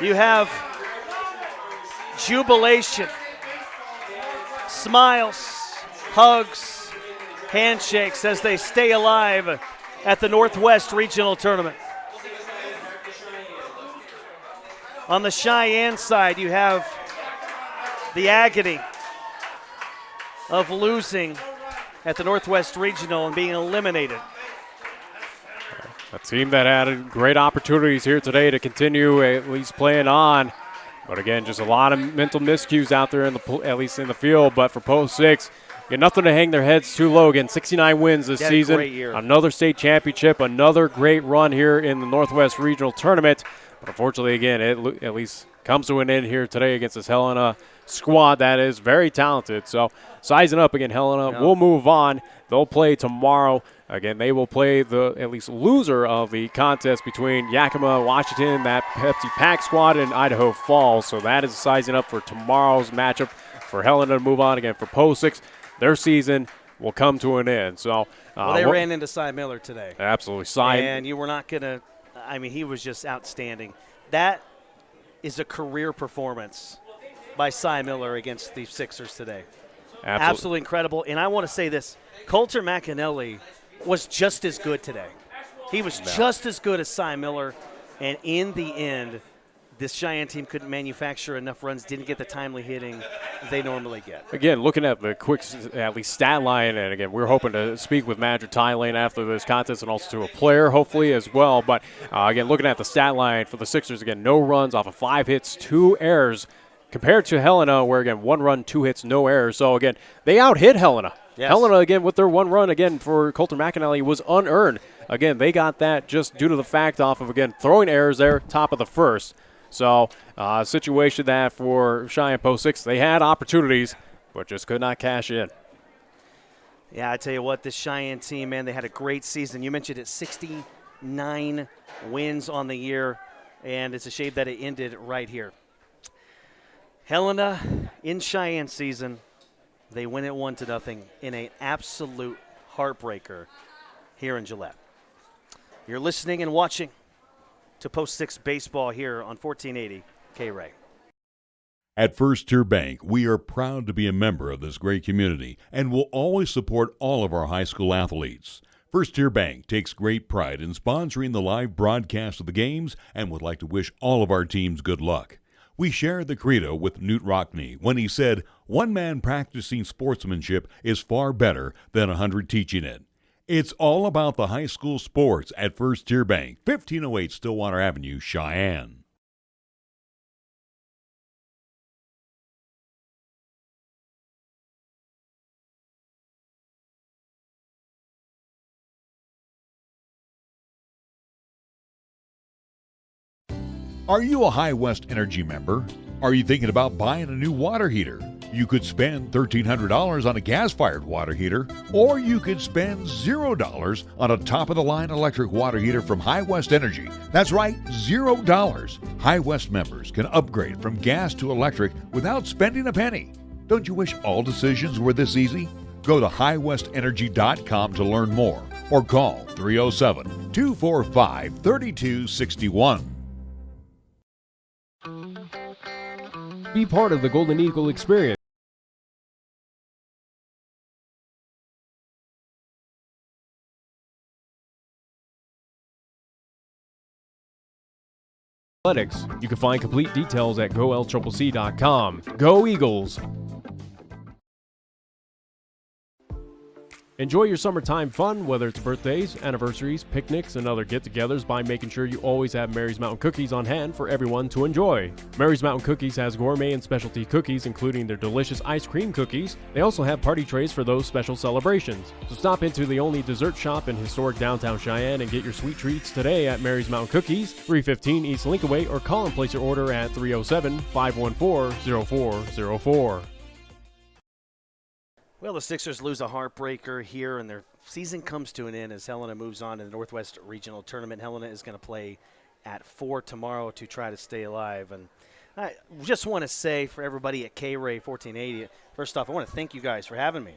you have jubilation, smiles, hugs, handshakes as they stay alive at the Northwest Regional Tournament. On the Cheyenne side, you have the agony of losing at the Northwest Regional and being eliminated. A team that had great opportunities here today to continue at least playing on. But again, just a lot of mental miscues out there, at least in the field. But for Post 6, got nothing to hang their heads too low. Again, 69 wins this season. Great year. Another state championship, another great run here in the Northwest Regional Tournament. But unfortunately, again, it at least comes to an end here today against this Helena squad that is very talented. So sizing up again, Helena will move on. They'll play tomorrow. Again, they will play the at least loser of the contest between Yakima, Washington, that Pepsi Pack squad, and Idaho Falls. So that is sizing up for tomorrow's matchup for Helena to move on. Again, for Post 6, their season will come to an end. So they ran into Cy Miller today. Absolutely. Cy. And you were not going to – I mean, he was just outstanding. That is a career performance by Cy Miller against the Sixers today. Absolutely incredible. And I want to say this. Coulter McAnally was just as good today. He was just as good as Cy Miller. And in the end, this Cheyenne team couldn't manufacture enough runs, didn't get the timely hitting they normally get. Again, looking at the quick, at least stat line, and again, we're hoping to speak with manager Ty Lane after this contest and also to a player, hopefully, as well. But again, looking at the stat line for the Sixers, again, no runs off of 5 hits, 2 errors, compared to Helena, where, again, 1 run, 2 hits, no errors. So, again, they out-hit Helena. Yes. Helena, again, with their 1 run, again, for Coulter McAnally was unearned. Again, they got that just due to the fact off of, again, throwing errors there, top of the first. So, a situation that for Cheyenne Post 6, they had opportunities, but just could not cash in. Yeah, I tell you what, this Cheyenne team, man, they had a great season. You mentioned it, 69 wins on the year, and it's a shame that it ended right here. Helena in Cheyenne season, they win it 1-0 in an absolute heartbreaker here in Gillette. You're listening and watching to Post 6 Baseball here on 1480 KRAE. At First Tier Bank, we are proud to be a member of this great community and will always support all of our high school athletes. First Tier Bank takes great pride in sponsoring the live broadcast of the games and would like to wish all of our teams good luck. We share the credo with Newt Rockney when he said, "One man practicing sportsmanship is far better than 100 teaching it." It's all about the high school sports at First Tier Bank, 1508 Stillwater Avenue, Cheyenne. Are you a High West Energy member? Are you thinking about buying a new water heater? You could spend $1,300 on a gas-fired water heater, or you could spend $0 on a top-of-the-line electric water heater from High West Energy. That's right, $0. High West members can upgrade from gas to electric without spending a penny. Don't you wish all decisions were this easy? Go to highwestenergy.com to learn more, or call 307-245-3261. Be part of the Golden Eagle experience. Athletics. You can find complete details at golccc.com. Go Eagles! Enjoy your summertime fun, whether it's birthdays, anniversaries, picnics, and other get-togethers by making sure you always have Mary's Mountain Cookies on hand for everyone to enjoy. Mary's Mountain Cookies has gourmet and specialty cookies, including their delicious ice cream cookies. They also have party trays for those special celebrations. So stop into the only dessert shop in historic downtown Cheyenne and get your sweet treats today at Mary's Mountain Cookies, 315 East Linkaway, or call and place your order at 307-514-0404. Well, the Sixers lose a heartbreaker here, and their season comes to an end as Helena moves on to the Northwest Regional Tournament. Helena is going to play at 4 tomorrow to try to stay alive. And I just want to say for everybody at KRAE 1480, first off, I want to thank you guys for having me.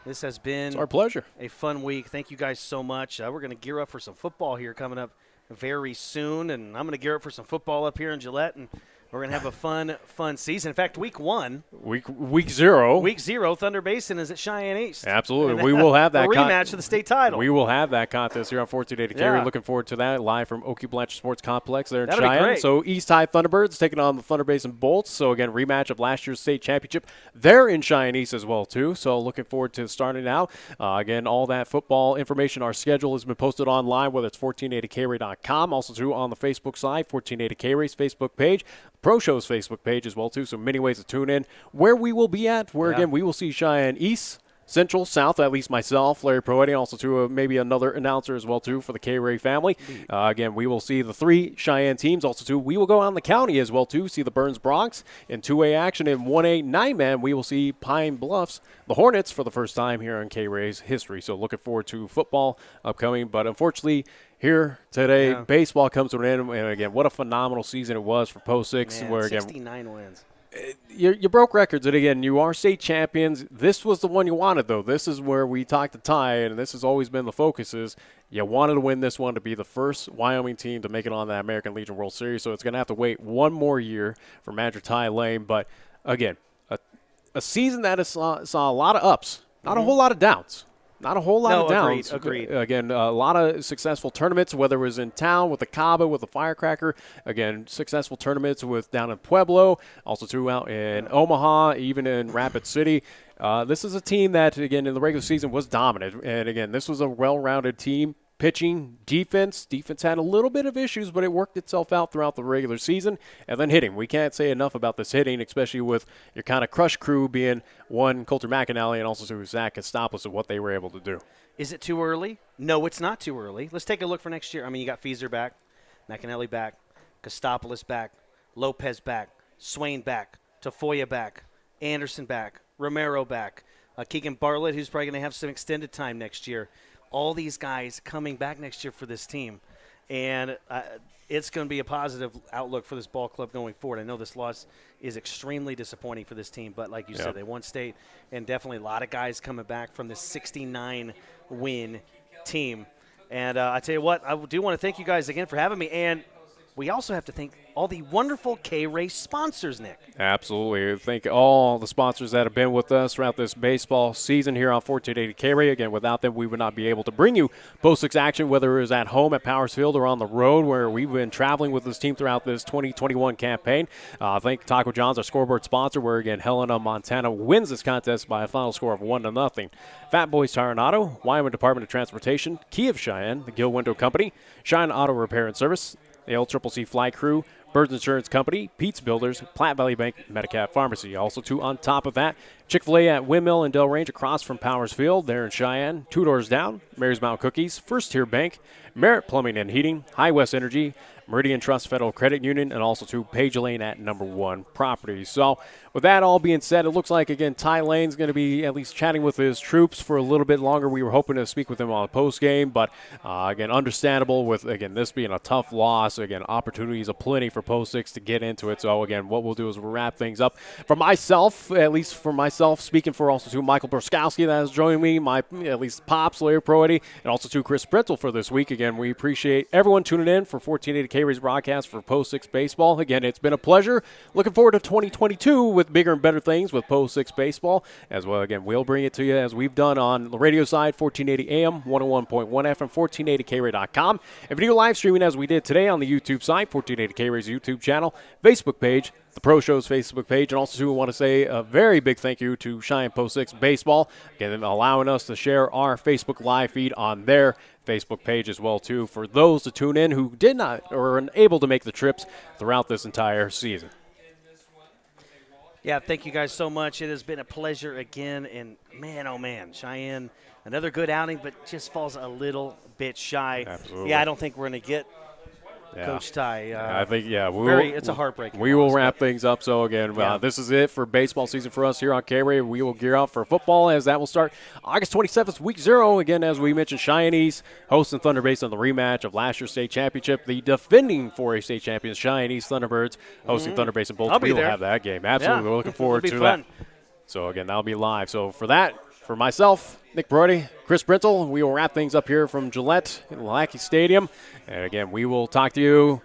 This has been it's our pleasure. A fun week. Thank you guys so much. We're going to gear up for some football here coming up very soon, and I'm going to gear up for some football up here in Gillette, and we're going to have a fun season. In fact, week 1. Week 0. Week 0, Thunder Basin is at Cheyenne East. Absolutely. We will have that rematch of the state title. We will have that contest here on 1480 KRAE. Yeah. Looking forward to that live from Oakey Blanchard Sports Complex there in That'll be Cheyenne. great. So East High Thunderbirds taking on the Thunder Basin Bolts. So again, rematch of last year's state championship. They're in Cheyenne East as well too. So looking forward to starting out. Again, all that football information, our schedule has been posted online, whether it's 1480KRAE.com, also too on the Facebook side, 1480 KRAE's Facebook page, Pro Show's Facebook page as well too. So many ways to tune in. Where we will be at, again we will see Cheyenne East, Central, South, at least myself, Larry Proietti, also too maybe another announcer as well too for the KRAE family. Again, we will see the 3 Cheyenne teams. Also too, we will go out in the county as well too, see the Burns Bronx in 2A action. In 1A 9-man, we will see Pine Bluffs, the Hornets, for the first time here in KRAE's history. So looking forward to football upcoming, but unfortunately here today, baseball comes to an end, and again, what a phenomenal season it was for Post 6. Man, where again, 69 wins. You broke records, and again, you are state champions. This was the one you wanted, though. This is where we talked to Ty, and this has always been the focus is you wanted to win this one to be the first Wyoming team to make it on the American Legion World Series, so it's going to have to wait one more year for manager Ty Lane. But, again, a season that saw a lot of ups, not a whole lot of downs. Not a whole lot of downs. Agreed. Again, a lot of successful tournaments, whether it was in town with the Cabo, with the Firecracker. Again, successful tournaments with down in Pueblo, also throughout in Omaha, even in Rapid City. This is a team that, again, in the regular season was dominant. And, again, this was a well-rounded team. Pitching, defense had a little bit of issues, but it worked itself out throughout the regular season. And then hitting. We can't say enough about this hitting, especially with your kind of crush crew being one, Coulter McAnally, and also Zach Kostopoulos, of what they were able to do. Is it too early? No, it's not too early. Let's take a look for next year. I mean, you got Fieser back, McAnally back, Kostopoulos back, Lopez back, Swain back, Tafoya back, Anderson back, Romero back, Keegan Bartlett, who's probably going to have some extended time next year. All these guys coming back next year for this team. And it's going to be a positive outlook for this ball club going forward. I know this loss is extremely disappointing for this team, but like you said, they won state, and definitely a lot of guys coming back from this 69-win team. And I tell you what, I do want to thank you guys again for having me. And we also have to thank all the wonderful KRAE sponsors, Nick. Absolutely. Thank all the sponsors that have been with us throughout this baseball season here on 1480 KRAE. Again, without them, we would not be able to bring you Post 6 action, whether it was at home at Powers Field or on the road, where we've been traveling with this team throughout this 2021 campaign. Thank Taco John's, our scoreboard sponsor, where, again, Helena, Montana wins this contest by a final score of 1-0. Fat Boys Tire and Auto, Wyoming Department of Transportation, Key of Cheyenne, the Gill Window Company, Cheyenne Auto Repair and Service, the LCCC Fly Crew, Birds Insurance Company, Pete's Builders, Platte Valley Bank, Medicap Pharmacy. Also, too, on top of that, Chick-fil-A at Windmill and Delrange across from Powers Field. There in Cheyenne, 2 doors down, Mary's Mountain Cookies, First Tier Bank, Merritt Plumbing and Heating, High West Energy, Meridian Trust Federal Credit Union, and also to Page Lane at number 1 Properties. So with that all being said, it looks like, again, Ty Lane's going to be at least chatting with his troops for a little bit longer. We were hoping to speak with him on a post game, but again, understandable with, again, this being a tough loss. Again, opportunities aplenty for Post 6 to get into it. So again, what we'll do is we'll wrap things up. For myself, at least for myself, speaking for also to Michael Borskowski that has joined me, my at least Pops, Larry Proietti, and also to Chris Britzel for this week. Again, we appreciate everyone tuning in for 1480 KRAE's broadcast for Post 6 baseball. Again, it's been a pleasure. Looking forward to 2022 with bigger and better things with Post 6 baseball as well. Again, we'll bring it to you as we've done on the radio side, 1480 AM, 101.1 FM, 1480KRAE.com. And video live streaming as we did today on the YouTube site, 1480 KRAE's YouTube channel, Facebook page, the Pro Show's Facebook page, and also we want to say a very big thank you to Cheyenne Post 6 Baseball, again, allowing us to share our Facebook live feed on their Facebook page as well, too, for those to tune in who did not or were unable to make the trips throughout this entire season. Yeah, thank you guys so much. It has been a pleasure again, and man, oh man, Cheyenne, another good outing, but just falls a little bit shy. Absolutely. Yeah, I don't think we're going to get Coach Ty. I think, it's a heartbreaking We will loss, wrap things up. So, again, this is it for baseball season for us here on KRAE. We will gear up for football as that will start August 27th, week 0. Again, as we mentioned, Cheyenne East hosting Thunder based on the rematch of last year's state championship. The defending 4A state champions, Cheyenne East Thunderbirds, hosting Thunder based in Bolton. We will have that game. Absolutely. We're looking forward to that. So, again, that'll be live. So, for that, for myself, Nick Proietti, Chris Brintle, we will wrap things up here from Gillette in Lackey Stadium. And, again, we will talk to you